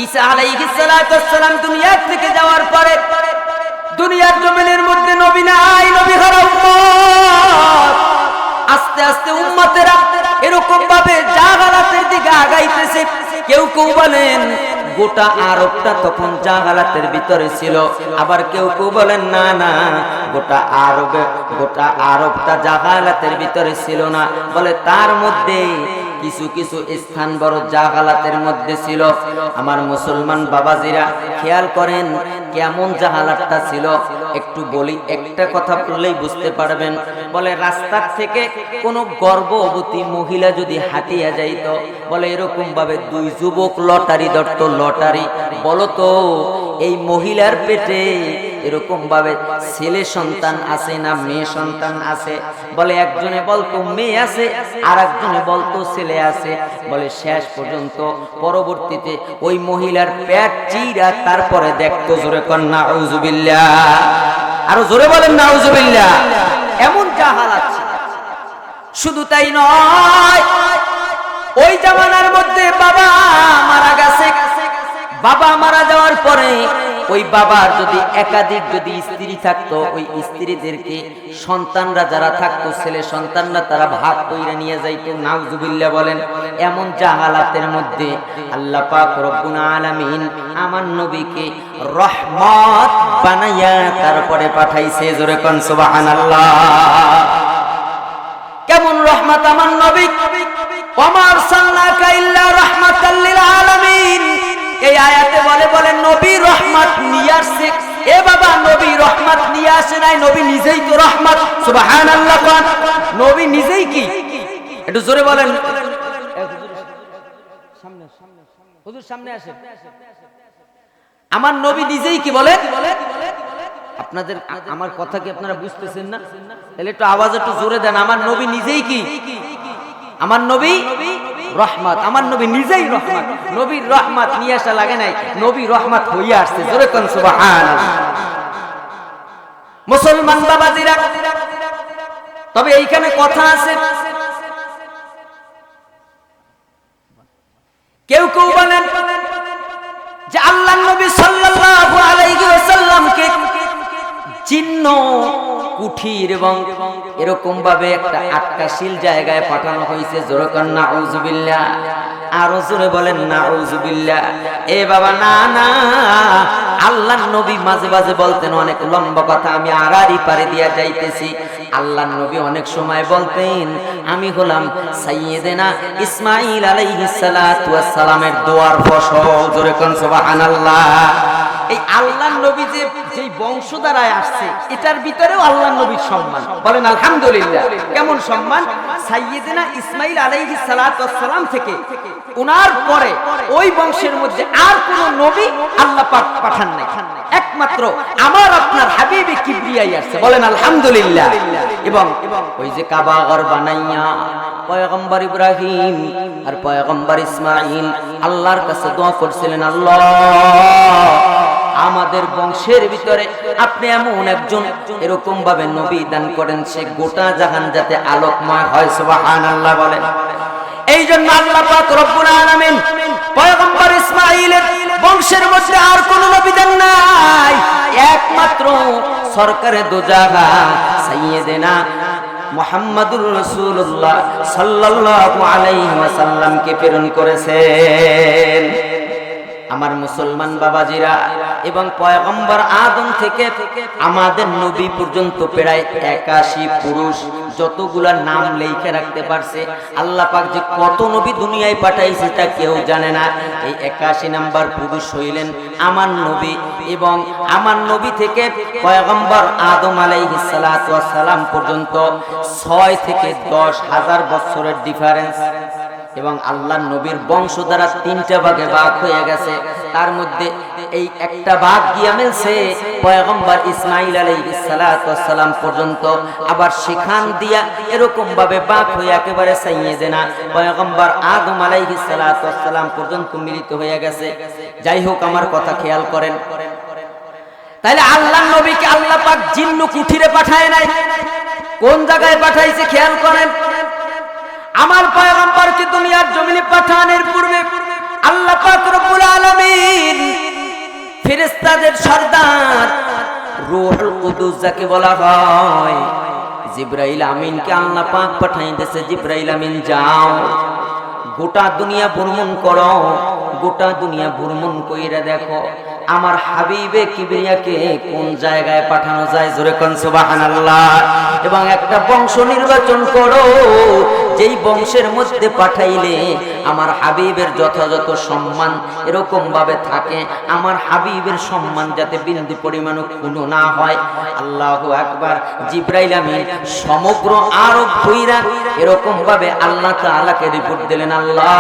ঈসা আলাইহিস সালাতু ওয়াস সালাম দুনিয়া থেকে যাওয়ার পরে দুনিয়ার জমিনের মধ্যে নবী নাই, নবী হারা উম্মত। আস্তে আস্তে উম্মতেরা এরকম ভাবে জাহালাতের দিকে আগাইতেছে। কেউ কেউ বলেন গোটা আরবটা তখন জাহালাতের ভিতরে ছিল, আবার কেউ কেউ বলেন না না, গোটা আরবটা জাহালাতের ভিতরে ছিল না, বলে তার মধ্যে কিছু কিছু স্থান বড় জাহালাতের মধ্যে ছিল। আমার মুসলমান বাবাজিরা খেয়াল করেন কেমন জাহালাতটা ছিল। একটু বলি, একটা কথা বললেই বুঝতে পারবেন। বলে রাস্তার থেকে কোনো গর্ভবতী মহিলা যদি হাঁটিয়া যাইত, বলে এরকম ভাবে দুই যুবক লটারি ধরত, লটারি। বলতো এই মহিলার পেটে এরকম ভাবে ছেলে সন্তান আছে না মেয়ে সন্তান আছে? বলে একজনে বলতো মেয়ে আছে, আর একজনে বলতো ছেলে আছে। বলে শেষ পর্যন্ত পরবর্তীতে ওই মহিলার পেট চিরা তারপরে দেখতো। জোরে কর নাউযুবিল্লাহ, আরো জোরে বলেন নাউযুবিল্লাহ। এমন জাহালাত ছিল। শুধু তাই নয়, ওই জামানার মধ্যে বাবা মারা গেছে। বাবা মারা যাওয়ার পরে ওই বাবার যদি একাধিক যদি স্ত্রী থাকতো, ওই স্ত্রীদেরকে সন্তানরা যারা থাকতো, ছেলে সন্তানরা তারা ভাগ কইরা নিয়ে যাইতো। নাউযুবিল্লাহ বলেন। এমন জাহালাতের মধ্যে আল্লাহ পাক রব্বুল আলামিন আমার নবীকে রহমত বানাইয়া তারপরে পাঠাইছে। জোরে কোন সুবহানাল্লাহ। কেমন রহমত আমার নবী! ওমা আরসালনাকা ইল্লা রাহমাতাল লিল আলামিন। এই আয়াতে বলে নবী রহমত নিয়ে আসছে। এ বাবা, নবী রহমত নিয়ে আসে নাই, নবী নিজেই তো রহমত। সুবহানাল্লাহ। নবী নিজেই কি? একটু জোরে বলেন। হুজুর সামনে আসেন। আমার নবী নিজেই কি বলেন? আপনাদের আমার কথা কি আপনারা বুঝতেছেন না? তাহলে একটু আওয়াজ একটু জোরে দেন। আমার নবী নিজেই কি? আমার নবী রহমত। আমার নবী নিজেই রহমত। নবীর রহমত নিয়ে আসা লাগে নাই, নবী রহমত হইয়া আসছে। জোরে কোন সুবহানাল্লাহ। মুসলমান বাবাজিরা, তবে এইখানে কথা আছে। কেউ কেউ বলেন যে আল্লাহর নবী সাল্লাল্লাহু আলাইহি ওয়াসাল্লামকে চিহ্ন কুঠির এবং এরকম ভাবে একটা আটকাশীল জায়গায় পাঠানো হয়েছে। জোরে কর নাউযুবিল্লাহ, আরো জোরে বলেন নাউযুবিল্লাহ। এ বাবা না না, আল্লাহর নবী মাঝে মাঝে বলতেন অনেক লম্বা কথা, আমি আড়াআড়ি পারে দিয়া যাইতেছি। আল্লাহর নবী অনেক সময় বলতেন আমি হলাম সাইয়্যিদানা ইসমাঈল আলাইহিস সালাতু ওয়াস সালামের দোয়ার ফসল। জোরে কোন সুবহানাল্লাহ। এই আল্লাহর নবী যেই বংশধারায় আসছে, এটার ভিতরেও আল্লাহর নবীর সম্মান। বলেন আলহামদুলিল্লাহ। কেমন সম্মান! সাইয়্যিদানা ইসমাঈল আলাইহিস সালাতু ওয়াস সালাম থেকে উনার পরে ওই বংশের মধ্যে আর কোন নবী আল্লাহ পাক পাঠান নাই, একমাত্র আমার আপনার হাবিবে কিবরিয়াই আসছে। বলেন আলহামদুলিল্লাহ। এবং ওই যে কাবা ঘর বানাইয়া পয়গম্বর ইব্রাহিম আর পয়গম্বর ইসমাঈল আল্লাহর কাছে দোয়া করছিলেন, আল্লাহ আমাদের বংশের ভিতরে আপনি এমন একজন এরকম ভাবে নবী দান করেন, সে গোটা জাহান যাতে আলোকময় হয়। সুবহানাল্লাহ বলেন। এই জন্য আল্লাহ পাক রব্বুল আলামিন পয়গম্বর ইসমাঈলের বংশের মধ্যে আর কোন নবী দেন নাই, একমাত্র সরকারে দো জাহান সাইয়্যিদানা মুহাম্মাদুর রাসূলুল্লাহ সাল্লাল্লাহু আলাইহি ওয়াসাল্লামকে প্রেরণ করেছেন। আমার মুসলমান বাবাজিরা, এবং পয়গম্বর আদম থেকে আমাদের নবী পর্যন্ত প্রায় 81 পুরুষ যতগুলা নাম লিখে রাখতে পারছে। আল্লাহ পাক যে কত নবী দুনিয়ায় পাঠাইছে তা কেউ জানে না। এই 81 নাম্বার পুরুষ হইলেন আমার নবী, এবং আমার নবী থেকে পয়গম্বর আদম আলাইহিস সালাতু ওয়াস সালাম পর্যন্ত 6 থেকে 10,000 বছরের ডিফারেন্স। এবং আল্লাহর নবীর বংশ দ্বারা 3টা ভাগে ভাগ হয়ে গেছে। তার মধ্যে এই একটা ভাগ গিয়া মিলছে পয়গম্বর ইসমাঈল আলাইহিস সালাতু ওয়াস সালাম পর্যন্ত, আবার সেখান দিয়া এরকম ভাবে ভাগ হয়ে একেবারে সাইয়্যিদানা পয়গম্বর আদম আলাইহিস সালাতু ওয়াস সালাম পর্যন্ত মিলিত হয়ে গেছে। যাই হোক, আমার কথা খেয়াল করেন। তাহলে আল্লাহর নবীকে আল্লাহ পাক জিন্ন কুঠিরে পাঠায় নাই, কোন জায়গায় পাঠাইছে খেয়াল করেন। আমার পয়গম্বরকে দুনিয়ার জমিনে পাঠানোর পূর্বে আল্লাহ পাক রব্বুল আলামিন ফেরেশতাদের সর্দার রূহুল কুদুস যাকে বলা হয়, জিবরাইল আমিনকে আল্লাহ পাক পাঠাই দিয়েছে, জিবরাইল আমিন যাও গোটা দুনিয়া ভ্রমণ করো, গোটা দুনিয়া ভ্রমণ কইরা দেখো আমার হাবিবে কিবরিয়াকে কোন জায়গায় পাঠানো যায়, জোরে কোন সুবহানাল্লাহ। এবং একটা বংশ নির্বাচন করো, যেই বংশের মধ্যে পাঠাইলে আমার হাবিবের যথাযথ সম্মান এরকম ভাবে থাকে, আমার হাবিবের সম্মান যাতে বিন্দু পরিমাণও ক্ষুণ্ণ না হয়। আল্লাহু আকবার। জিবরাইল আমিন সমগ্র আরব ভুইরা এরকম ভাবে আল্লাহ তাআলাকে রিপোর্ট দিলেন, আল্লাহ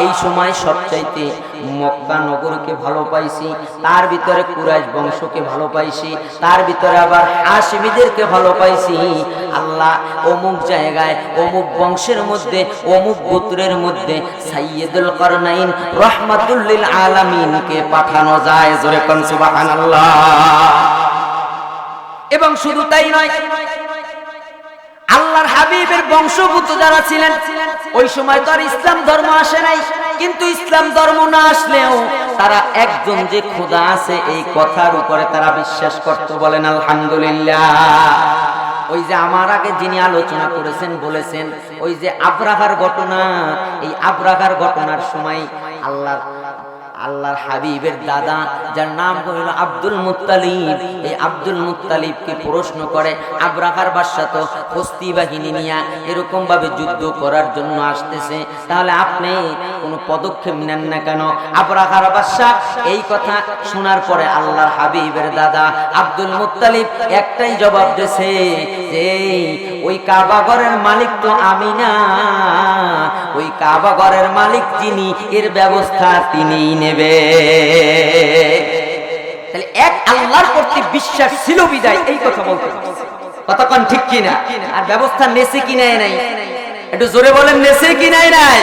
এই সময় সবচাইতে মক্কা নগরকে ভালো পাইছি, তার ভিতরে কুরাইশ বংশকে ভালো পাইছি, তার ভিতরে আবার হাশিমীদেরকে ভালো পাইছি। আল্লাহ অমুক জায়গায় অমুক বংশের মধ্যে অমুক গোত্রের মধ্যে সাইয়্যিদুল করনাইন রাহমাতুল লিল আলামিনকে পাঠানো যায়, জোরে কোন সুবহানাল্লাহ। এবং শুধু তাই নয়, আল্লাহর হাবিবের বংশভূত যারা ছিলেন ওই সময় তো আর ইসলাম ধর্ম আসে নাই, কিন্তু ইসলাম ধর্ম না আসলেও তারা একজন যে খোদা আছে এই কথার উপরে তারা বিশ্বাস করত, বলেন আলহামদুলিল্লাহ। ওই যে আমার আগে যিনি আলোচনা করেছেন বলেছেন ওই যে আব্রাহার ঘটনা, এই আব্রাহার ঘটনার সময় আল্লাহর হাবিবের দাদা যার নাম হলো আব্দুল মুত্তালিব, এই আব্দুল মুত্তালিবকে প্রশ্ন করে আব্রাহার বাদশা তো হস্তি বাহিনী নিয়ে এরকম ভাবে যুদ্ধ করার জন্য আসতেছে, তাহলে আপনি কোনো পদক্ষেপ নেন না কেন? আব্রাহার বাদশা এই কথা শোনার পরে আল্লাহর হাবিবের দাদা আব্দুল মুত্তালিব একটাই জবাব দিয়েছে যে ওই কাবা ঘরের মালিক তো আমি না, ওই কাবা ঘরের মালিক যিনি এর ব্যবস্থা তিনিই নেবে। তাহলে এক আল্লাহর প্রতি বিশ্বাস ছিল বিদায় এই কথা বলতে, কতক্ষণ ঠিক কিনা? আর ব্যবস্থা নেছে কি নাই নাই, একটু জোরে বলেন, নেছে কি নাই নাই?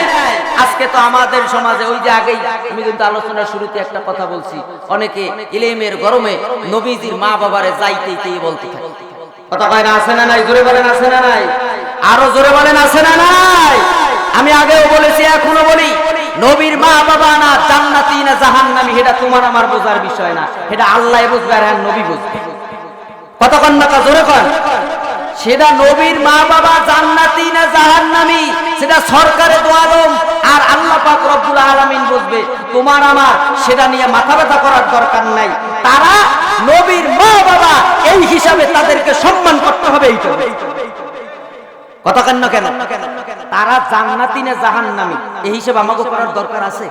আজকে তো আমাদের সমাজে ওই যে আগেই আমি কিন্তু আলোচনার শুরুতে একটা কথা বলছি, অনেকে ইলমের গরমে নবীজির মা বাবারে যাইতেই বলতে থাকে, কথা কয় না, আছে না নাই? জোরে বলেন, আছে না নাই? আরো জোরে বলেন, আছে না নাই? আমি আগেও বলেছি এখনো বলি, নবীর মা বাবা না জান্নাতি না জাহান্নামী এটা তোমার আমার বোঝার বিষয় না, এটা আল্লাহ বুঝবে আর নবী বুঝবে। কতক্ষণ না জোরে কর, সেটা নবীর মা বাবা জান্নাতি না জাহান্নামী সেটা সরকারে দো আলম আর আল্লাহ পাক রব্বুল আলামিন বুঝবে, তোমার আমার সেটা নিয়ে মাথা ব্যথা করার দরকার নাই। তারা নবীর মা বাবা এই হিসাবে তাদেরকে সম্মান করতে হবে, এইটা কতক্ষণ না কেন? তারা জান্নাতি না জাহান্নামী এই হিসাবে আমাকে করার দরকার আছে,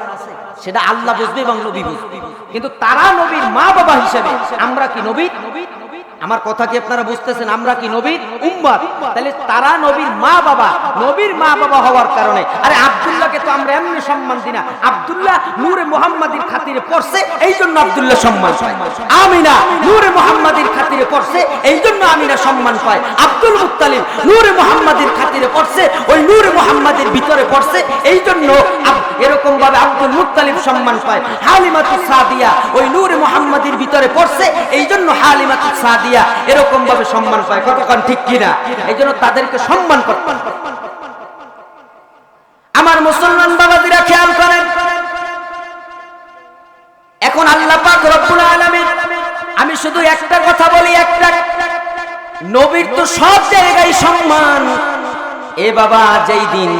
সেটা আল্লাহ বুঝবে এবং নবী বুঝবে। কিন্তু তারা নবীর মা বাবা হিসাবে, আমরা কি নবী? আমার কথা কি আপনারা বুঝতেছেন? আমরা কি নবীর উম্মত? তাহলে তারা নবীর মা বাবা, নবীর মা বাবা হওয়ার কারণে, আরে আব্দুল্লাহকে তো আমরা এমনি সম্মান দিই না, আব্দুল্লাহ নূরে মুহাম্মাদির খাতিরে পড়ছে এই জন্য আব্দুল্লাহ সম্মান পায়, আমিনা নূরে মুহাম্মাদির খাতিরে পড়ছে এই জন্য আমিনা সম্মান পায়, আব্দুল মুত্তালিব নূরে মুহাম্মাদির খাতিরে পড়ছে ওই নূরে মুহাম্মাদির ভিতরে পড়ছে এই জন্য এরকম ভাবে আব্দুল মুত্তালিব সম্মান পায়, হালিমাতুস সাদিয়া ওই নূরে মুহাম্মাদির ভিতরে পড়ছে এই জন্য হালিমাতুস সাদিয়া এরকম ভাবে সম্মান পায়, কতক্ষণ ঠিক কিনা? এই জন্য তাদেরকে সম্মান করতে। আমার মুসলমান বাবাদিরা খেয়াল করেন, এখন আল্লাহ পাক রব্বুল আলামিন, আমি শুধু একটা কথা বলি, একটা নবীর তো সব জায়গায় সম্মান। এ বাবা যেই দিন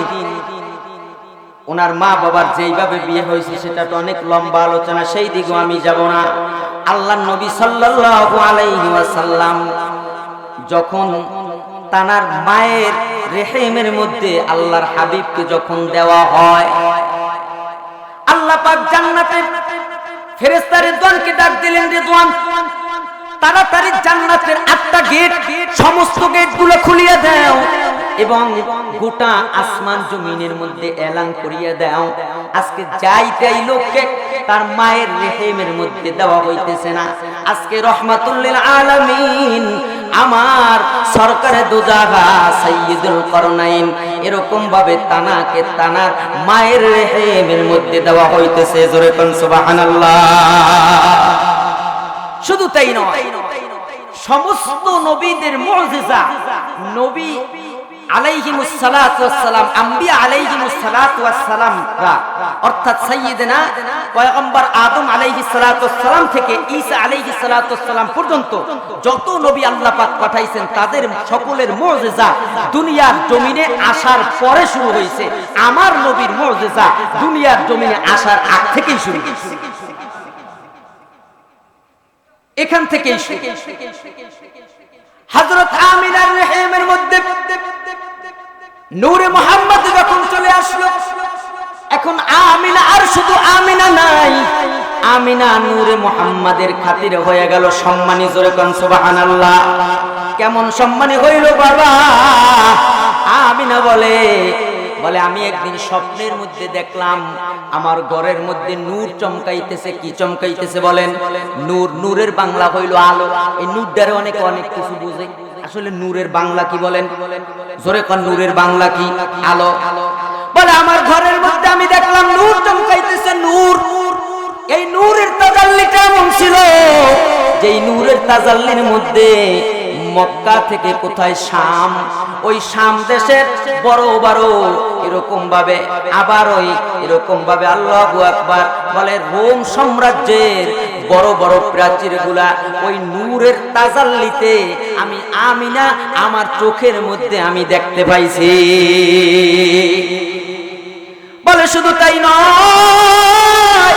ওনার মা বাবার যেইভাবে বিয়ে হয়েছে সেটা তো অনেক লম্বা আলোচনা, সেই দিকেও আমি যাব না। আল্লাহর নবী সাল্লাল্লাহু আলাইহি ওয়াসাল্লাম যখন তানার মায়ের রেহেমের মধ্যে আল্লাহর হাবিবকে যখন দেওয়া হয়, আল্লাহ পাক জান্নাতের ফেরেশতা রিদওয়ানকে ডাক দিলেন, রিদওয়ান তাড়াতাড়ি জান্নাতের 8টা গেট, সমস্ত গেটগুলো খুলিয়ে দাও এবং গোটা আসমান জমিনের মধ্যে এলান করিয়ে দাও, আজকে যাইতেই লোককে তার মায়ের রেহেমের মধ্যে দেওয়া হইতেছে না। আজকে রহমাতুল লিল আলামিন আমার সরকারে দুজাহা সাইয়্যিদুল করনাইন এরকম ভাবে তানাকে তানার মায়ের রেহেমের মধ্যে দেওয়া হইতেছে, জোরে কোন সুবহানাল্লাহ। শুধু তাই নয়, সমস্ত নবীদের মুজিজা, নবী আলাইহিমুস সালাতু ওয়াস সালাম, আম্বিয়া আলাইহিমুস সালাতু ওয়াস সালাম, অর্থাৎ সাইয়্যিদনা পয়গম্বর আদম আলাইহিস সালাতু ওয়াস সালাম থেকে ঈসা আলাইহিস সালাতু ওয়াস সালাম পর্যন্ত যত নবী আল্লাহ পাক পাঠাইছেন তাদের সকলের মুজিজা দুনিয়ার জমিনে আসার পরে শুরু হয়েছে। আমার নবীর মুজিজা দুনিয়ার জমিনে আসার আগ থেকেই শুরু হয়েছে, এখান থেকেই শুরু। হযরত আমিনার রহিমের মধ্যে নূরে মুহাম্মদ যখন চলে আসলো, এখন আমিনা আর শুধু আমিনা নাই, আমিনা নূরে মুহাম্মাদের খাতিরে হয়ে গেল সম্মানী। জোরে কোন সুবহানাল্লাহ। কেমন সম্মানী হইল বাবা? আমিনা বলে আমি একদিন স্বপ্নের মধ্যে দেখলাম আমার ঘরের মধ্যে নূর চমকাইতেছে। কি চমকাইতেছে বলেন? নূর। নূরের বাংলা হইল আলো। এই নূরটারে অনেকে অনেক কিছু বুঝে, আসলে নূরের বাংলা কি বলেন? জোরে কোন নূরের বাংলা কি? আলো। বলে আমার ঘরের মধ্যে আমি দেখলাম নূর চমকাইতেছে। নূর, এই নূরের তাজাল্লিটা এমন ছিল যেই নূরের তাজাল্লির মধ্যে মক্কা থেকে কোথায় শাম, ওই শাম দেশের বড় বড় এরকম ভাবে, আবার ওই এরকম ভাবে আল্লাহু আকবার বলে রোম সাম্রাজ্যের বড় বড় প্রাচীরগুলা ওই নূরের তাজাল্লিতে আমি আমিনা আমার চোখের মধ্যে আমি দেখতে পাইছি। বলে শুধু তাই নয়,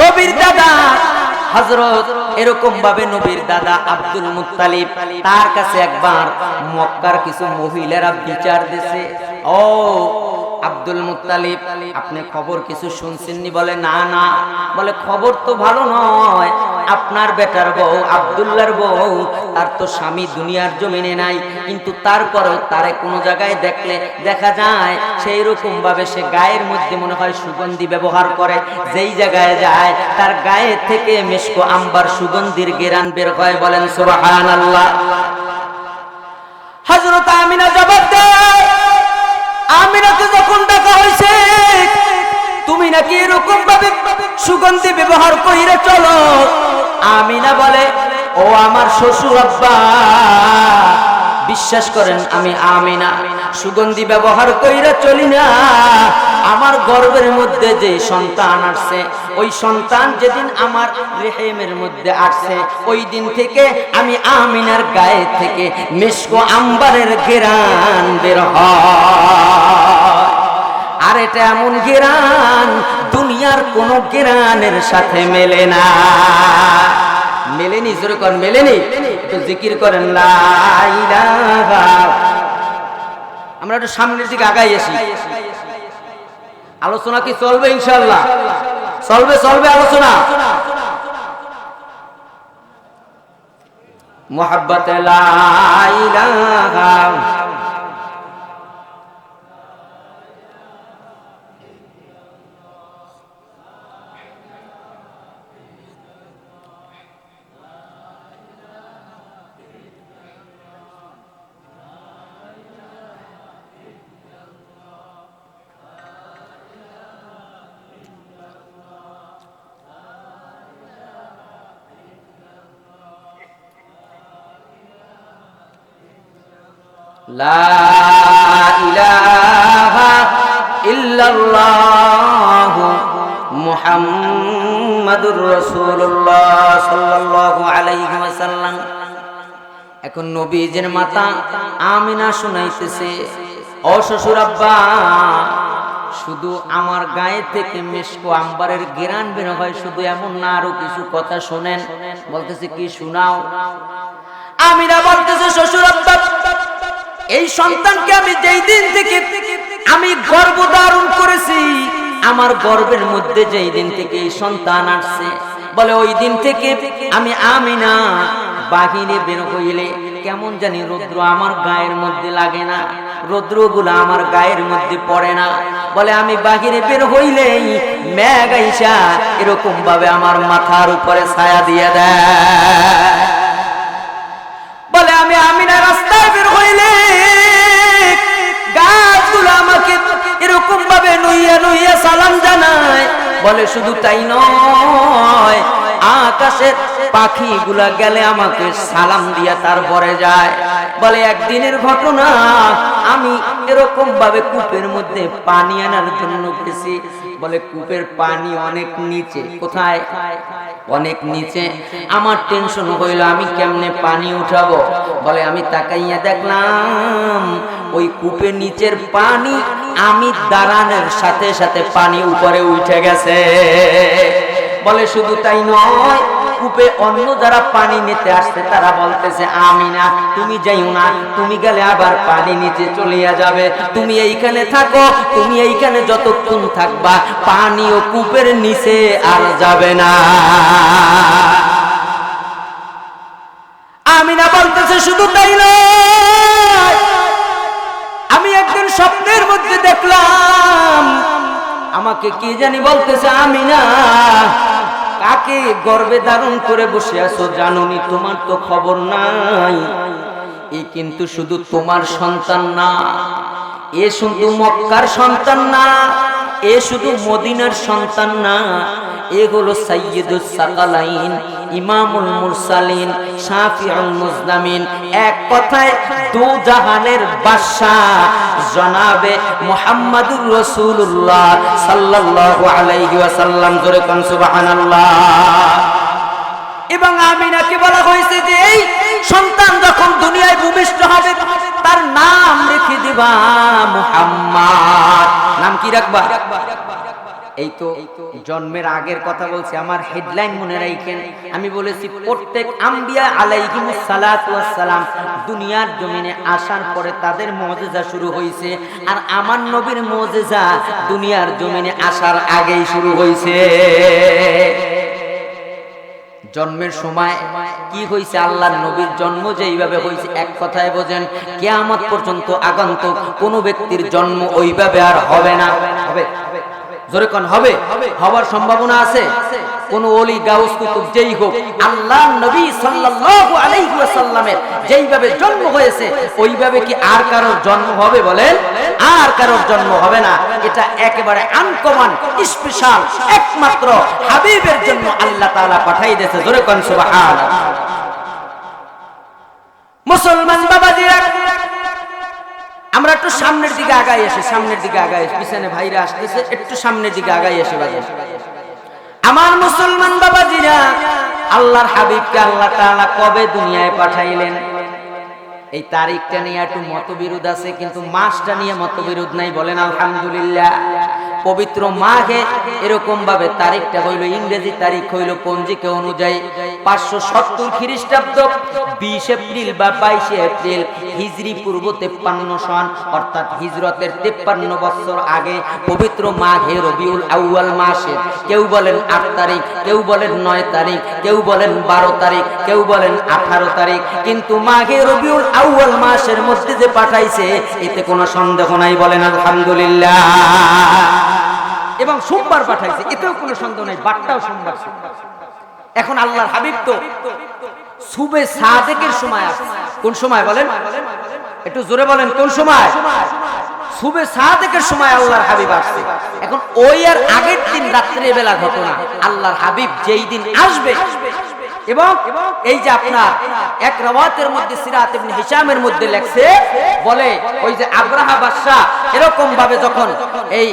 নবীর দাদা হযরত এরকম ভাবে নবীর দাদা আব্দুল মুত্তালিব, তার কাছে একবার মক্কার কিছু মহিলারা বিচার দিছে। ও আব্দুল মুত্তালিব, আপনি খবর কিছু শুনছেননি? বলে না না। বলে খবর তো ভালো নয়, আপনার বেটার বউ আব্দুল্লাহর বউ, তার তো স্বামী দুনিয়ার জমিনে নাই, কিন্তু তারপরেও তারে কোনো জায়গায় দেখলে দেখা যায় সেই রকম ভাবে সে গায়ের মধ্যে মনে হয় সুগন্ধি ব্যবহার করে। যেই জায়গায় যায় তার গায়ে থেকে মিশকো আম্বার সুগন্ধির ঘ্রাণ বের হয়। বলেন সুবহানাল্লাহ। হযরত আমিনা জবাব দেয়, আমিনাকে যখন ডাকা হয়েছে তুমি নাকি এরকম ভাবে সুগন্ধি ব্যবহার কইরে চলো, আমিনা বলে ও আমার শ্বশুর আব্বা, বিশ্বাস করেন আমি আমিনা সুগন্ধি ব্যবহার কইরা চলি না। আমার গর্ভের মধ্যে যে সন্তান আসছে, ওই সন্তান যেদিন আমার রেহেমের মধ্যে আসছে, ওই দিন থেকে আমি আমিনার গায়ে থেকে মিশকো আম্বারের ঘ্রাণ বের হয়। আর এটা এমন ঘ্রাণ দুনিয়ার কোন ঘ্রাণের সাথে মেলে না। মেলেনি? জোরে কর মেলেনি। একটু জিকির করেন লা ইলাহা। আমরা একটু সামনের দিকে আগাই আসি। আলোচনা কি চলবে? ইনশাআল্লাহ চলবে, চলবে আলোচনা। মুহাব্বতে লা ইলাহা লা ইলাহা ইল্লাল্লাহু মুহাম্মাদুর রাসূলুল্লাহ সাল্লাল্লাহু আলাইহি ওয়াসাল্লাম। এখন নবীজির মাতা আমিনা শুনাইতেছে, ও শ্বশুর আব্বা, শুধু আমার গায়ে থেকে মিশকো আম্বারের ঘ্রাণ বের হয়, শুধু এমন না, আরো কিছু কথা শুনেন। বলতেছে কি? শোনাও। আমিনা বলতেছে, শ্বশুর আব্বা, এই সন্তানকে আমি যেই দিন থেকে আমি গর্ভধারণ করেছি, আমার গর্ভের মধ্যে যেই দিন থেকে এই সন্তান আসছে, বলে ওই দিন থেকে আমি আমিনা বাহিরে বের হইলে কেমন জানি রৌদ্র আমার গায়ের মধ্যে লাগে না, রৌদ্রগুলো আমার গায়ের মধ্যে পড়ে না। বলে আমি বাহিরে বের হইলেই মেঘ আইসা এরকম ভাবে আমার মাথার উপরে ছায়া দিয়ে দেয়। বলে আমি আমিনা রাস্তায় বের হইলে গাছগুলো আমাকে এরকম ভাবে নুইয়া নুইয়া সালাম জানায়। বলে শুধু তাই নয়, আকাশের পাখিগুলা গেলে আমাকে সালাম দিয়া তারপরে যায়। বলে একদিনের ঘটনা, আমি এরকম ভাবে কূপের মধ্যে পানি আনার জন্য গেছি। বলে কূপের পানি অনেক নিচে। কোথায়? অনেক নিচে। আমার টেনশন হইল আমি কেমনে পানি উঠাবো। বলে আমি তাকাইয়া দেখলাম ওই কূপের নিচের পানি আমি দাঁড়ানোর সাথে সাথে পানি উপরে উঠে গেছে। বলে শুধু তাই নয়, কূপে অন্য যারা পানি নিতে আসছে তারা বলতেছে আমিনা তুমি যাইও না, তুমি গেলে আবার পানি নিচে চলিয়া যাবে, তুমি এইখানে থাকো, তুমি এইখানে যতক্ষণ থাকবা পানিও কূপের নিচে আর যাবে না। আমিনা বলতেছে শুধু তাই নয়, আমি একদিন স্বপ্নের মধ্যে দেখলাম আমাকে কি জানি বলতেছে আমিনা কাকে গর্ভে ধারণ করে বসে আছো জানোনি? তোমার তো খবর নাই। এ কিন্তু শুধু তোমার সন্তান না, এ শুধু মক্কার সন্তান না, এ শুধু মদিনার সন্তান না, এ হলো সাইয়্যিদুস সাকালাইন, ইমামুল মুরসালিন, শাফিউল মুজলামিন, এক কথায় দু জাহানের বাদশা জনাবে মুহাম্মাদুর রাসূলুল্লাহ সাল্লাল্লাহু আলাইহি ওয়াসাল্লাম। জোরে কোন সুবহানাল্লাহ। এবং আমিনাকে বলা হয়েছে যে এই সন্তান যখন দুনিয়ায় ভূমিষ্ঠ হবে তার নাম রেখে দিবা মুহাম্মদ। নাম কি রাখবা? এই তো জন্মের আগের কথা বলছি, আমার হেডলাইন মনে রাখেন। আমি বলেছি প্রত্যেক আম্বিয়া আলাইহিমুস সালাতু ওয়াস সালাম দুনিয়ার জমিনে আসার পরে তাদের মুজিজা শুরু হয়েছে, আর আমার নবীর মুজিজা দুনিয়ার জমিনে আসার আগেই শুরু হয়েছে। জন্মের সময় কি হয়েছে, আল্লাহর নবীর জন্ম যেইভাবে হয়েছে এক কথায় বোঝেন কিয়ামত পর্যন্ত আগন্তুক কোন ব্যক্তির জন্ম ওইভাবে আর হবে না। হবে? জোরে কোন হবে? হওয়ার সম্ভাবনা আছে? কোন ওলি গাউস কুতুব যেই হোক, আল্লাহর নবী সাল্লাল্লাহু আলাইহি ওয়াসাল্লামের যেইভাবে জন্ম হয়েছে ওইভাবে কি আর কারোর জন্ম হবে? বলেন, আর কারোর জন্ম হবে না। এটা একেবারে আনকমন, স্পেশাল, একমাত্র হাবিবের জন্য আল্লাহ তাআলা পাঠাই দিয়েছে। জোরে কোন সুবহানাল্লাহ। মুসলমান বাবাজিরা, আমরা একটু সামনের দিকে আগাই এসে, সামনের দিকে আগাই এসে, পিছনে ভাইরা আসতেছে, একটু সামনের দিকে আগাই এসে বাজে। আমার মুসলমান বাবাজিরা, আল্লাহর হাবিবকে আল্লাহ তাআলা কবে দুনিয়ায় পাঠাইলেন এই তারিখটা নিয়ে একটু মতবিরোধ আছে, কিন্তু মাসটা নিয়ে মতবিরোধ নাই। বলেন আলহামদুলিল্লাহ। পবিত্র মাঘে এরকম ভাবে তারিখটা হইল, ইংরেজি তারিখ হইল পঞ্জিকা অনুযায়ী 570 খ্রিস্টাব্দ 20 এপ্রিল বা 22 এপ্রিল, হিজরি পূর্ব 53 সন, অর্থাৎ হিজরতের 53 বছর আগে পবিত্র মাঘে রবিউল আউয়াল মাসে, কেউ বলেন 8 তারিখ, কেউ বলেন 9 তারিখ, কেউ বলেন 12 তারিখ, কেউ বলেন 18 তারিখ, কিন্তু মাঘে রবিউল আউয়াল মাসের মধ্যে যে পাঠাইছে এতে কোনো সন্দেহ নাই। বলেন আলহামদুলিল্লাহ। এবং সোমবার পাঠাইছে, এতেও কোনো সন্দেহ নাই, বারটাও সোমবার। এখন আল্লাহর হাবিব তো সুবে সাদেকের সময় আসে। কোন সময় বলেন? একটু জোরে বলেন, কোন সময়? সুবে সাদেকের সময় আল্লাহর হাবিব আসছে। এখন ওই আর আগের দিন রাত্রে বেলা ঘটনা, আল্লাহর হাবিব যেই দিন আসবে, এবং এই যে আপনার এক রাওয়াতের মধ্যে সিরাত ইবনে হিশামের মধ্যে লেখছে, বলে ওই যে আব্রাহা বাদশা এরকম ভাবে যখন এই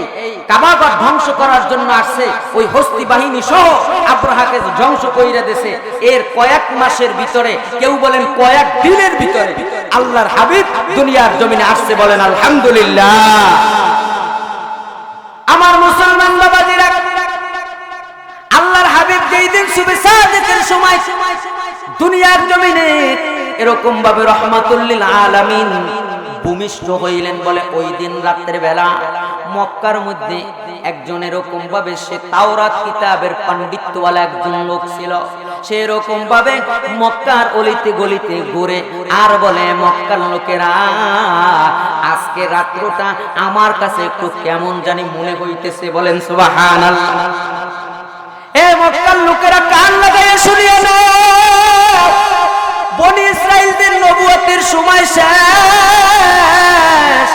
কাবাগর ধ্বংস করার জন্য আসছে, ওই হস্তি বাহিনী সহ আব্রাহাকে ধ্বংস কইরা দিয়েছে। এর কয়েক মাসের ভিতরে, কেউ বলেন কয়েক দিনের ভিতরে আল্লাহর হাবিব দুনিয়ার জমিনে আসছে। বলেন আলহামদুলিল্লাহ। আমার মুসলমান বাবাজিরা, আল্লাহর হাবিব যেই দিন সুবে সাদেকের সময় দুনিয়ার জমিনে এরকম ভাবে রাহমাতুল লিল আলামিন ভূমিষ্ঠ হইলেন, বলে ওই দিন রাতের বেলা মক্কার মধ্যে একজন এরকম ভাবে, সে তাওরাত কিতাবের পণ্ডিতওয়ালা একজন লোক ছিল, সে এরকম ভাবে মক্কার অলিতে গলিতে ঘুরে আর বলে, মক্কার লোকেরা আজকে রাত্রটা আমার কাছে একটু কেমন জানি মনে হইতেছে। বলেন সুবহানাল্লাহ। এ মক্কার লোকেরা কান লাগাইয়া শুনিয়ে নাও, বনি ইসরাইলদের নবুয়তের সময় শেষ,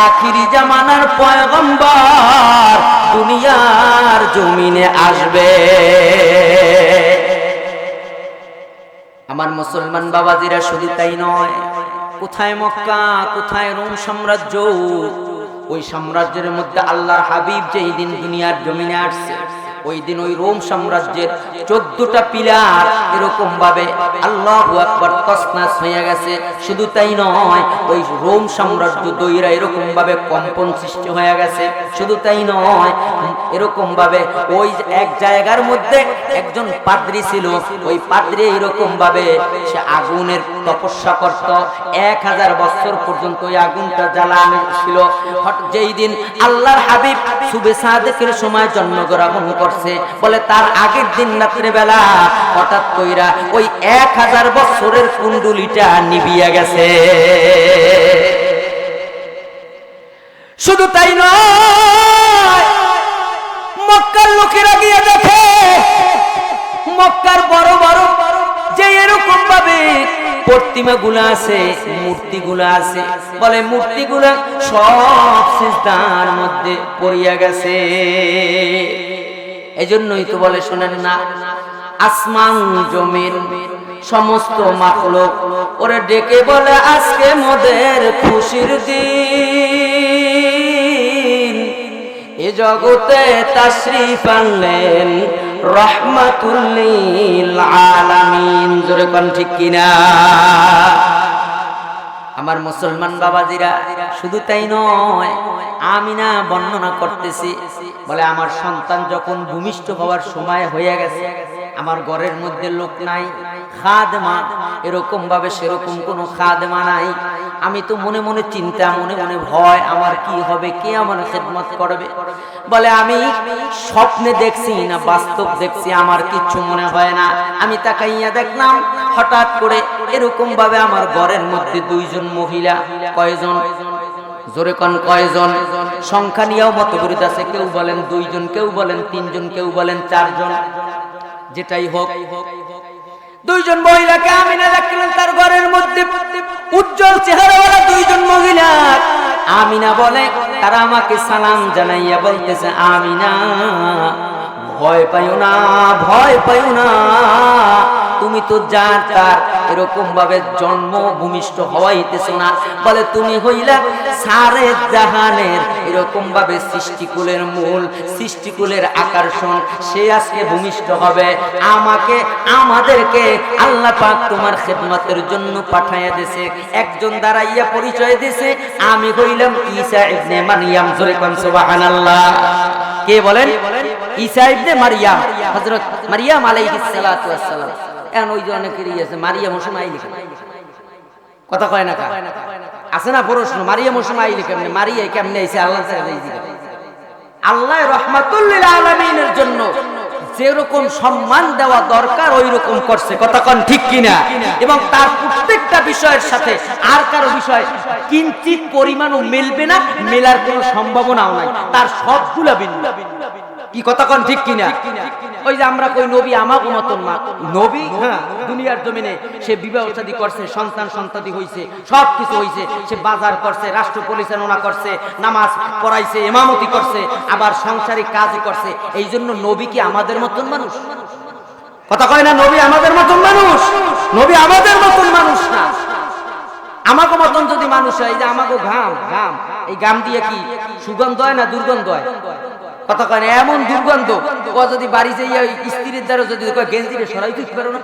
আখিরি জামানার পয়গম্বর দুনিয়ার জমিনে আসবে। আমার মুসলমান বাবাজিরা, শুধু তাই নয়, কোথায় মক্কা, কোথায় রোম সাম্রাজ্য, ওই সাম্রাজ্যের মধ্যে আল্লাহর হাবিব যেই দিন দুনিয়ার জমিনে আসছে, ওই দিন ওই রোম সাম্রাজ্যের 14টা পিলার এরকম ভাবে আল্লাহু আকবার তছনছ হয়ে গেছে। শুধু তাই নয়, ওই রোম সাম্রাজ্য দইরা এরকম ভাবে কম্পন সৃষ্টি হয়ে গেছে। শুধু তাই নয়, এরকম ভাবে ওই এক জায়গার মধ্যে একজন পাদ্রী ছিল, ওই পাদ্রী এরকম ভাবে সে আগুনের তপস্যা করত, 1000 বছর পর্যন্ত ওই আগুনটা জ্বালানো ছিল। যেই দিন আল্লাহর হাবিব সুবে সাদেকের সময় জন্মগ্রহণ করছে, বলে তার আগের দিন রাত্রে বেলা হঠাৎ কইরা ওই 1000 বছরের কুণ্ডুলিটা নিভিয়া গেছে। শুধু তাই নয়, মক্কার লোকেরা গিয়ে দেখে মক্কার বড় বড় যে এরকম ভাবে প্রতিমাগুলো আছে, মূর্তিগুলো আছে, বলে মূর্তিগুলো সব সিজদার মধ্যে পড়িয়া গেছে। এজন্যই তো বলে, শোনেন না, আসমান জমিন সমস্ত মাখলুক ওরে ডেকে বলে আজকে মোদের খুশির দিন, এ জগতে তাশরীফ আনলেন রাহমাতুল লিল আলামিন। জোরে কোন ঠিক কিনা? আমার মুসলমান বাবাজিরা, শুধু তাই নয়, আমিনা বর্ণনা করতেছি, বলে আমার সন্তান যখন ভূমিষ্ঠ হওয়ার সময় হয়ে গেছে, আমার ঘরের মধ্যে লোক নাই, খাদেমা এরকম ভাবে সেরকম কোনো খাদেমা নাই। আমি তো মনে মনে চিন্তা, মনে মনে ভয়, আমার কি হবে, কে আমার খেদমত করবে। বলে আমি স্বপ্নে দেখছি না বাস্তব দেখছি, আমার কিচ্ছু মনে হয় না। আমি তাকাইয়া দেখলাম হঠাৎ করে এরকম ভাবে আমার ঘরের মধ্যে 2 জন মহিলা। কয়জন? জোরে কোন কয়জন? সংখ্যা নিয়েও মতবিরোধ আছে, কেউ বলেন 2 জন, কেউ বলেন 3 জন, কেউ বলেন 4 জন। যেটাই হোক, 2 জন মহিলাকে আমিনা দেখলেন তার ঘরের মধ্যে, উজ্জ্বল চেহারাওয়ালা 2 জন মহিলা। আমিনা বলে, তারা আমাকে সালাম জানাইয়া বলতেছে, আমিনা ভয় পাইও না, ভয় পাইও না, তুমি তো যার তার এরকম ভাবে জন্ম ভূমিষ্ঠ হওয়াইতেছ না। বলে তুমি হইলা সারে জাহানের এরকম ভাবে সৃষ্টিকুলের মূল, সৃষ্টিকুলের আকর্ষণ, সে আজকে ভূমিষ্ঠ হবে। আমাকে, আমাদেরকে আল্লাহ পাক তোমার খেদমতের জন্য পাঠাইয়া দিয়েছে। একজন দাঁড়াইয়া পরিচয় দিয়েছে, আমি হইলাম ঈসা ইবনে মারইয়াম। জোরে কোন সুবহানাল্লাহ। কে বলেন? ঈসা ইবনে মারইয়াম, হযরত মারইয়াম আলাইহিস সালাতু ওয়াস সালাম। এখন ওই যে অনেকেরই আছে মারিয়াম ওসময় লিখে, কথা কয় না, আছে না প্রশ্ন, মারিয়াম ওসময় লিখে, মারিয়া কেমনে আইছে? আল্লাহ আল্লাহ রাহমাতুল লিল আলামিনের জন্য যেরকম সম্মান দেওয়া দরকার ওই রকম করছে, কথা কোন ঠিক কিনা? এবং তার প্রত্যেকটা বিষয়ের সাথে আর কারো বিষয় কিঞ্চিত পরিমাণও মিলবে না, মেলার কোনো সম্ভাবনাও নাই, তার সবগুলা ভিন্ন। কি কথা কোন ঠিক কিনা? ওই যে আমরা কই নবী আমাগো মতন না, নবী হ্যাঁ দুনিয়ার জমিনে সে বিবাহ শাদী করছে, সন্তান সন্ততি হইছে, সব কিছু হইছে, সে বাজার করছে, রাষ্ট্র পরিচালনা করছে, নামাজ পড়াইছে, ইমামতি করছে, আবার সংসারিক কাজও করছে। এই জন্য নবী কি আমাদের মতন মানুষ? কথা কয় না, নবী আমাদের মতন মানুষ? নবী আমাদের মতন মানুষ না। আমাগো মতন যদি মানুষ হয়, এই যে আমাগো ঘাম, ঘাম, এই ঘাম দিয়ে কি সুগন্ধ হয় না দুর্গন্ধ হয়? কথা কয় না, এমন দুর্গন্ধ, ও যদি বাড়ি যাইয়া স্ত্রীর দ্বারা যদি গেঞ্জিরে সরাই দিতে পারো না,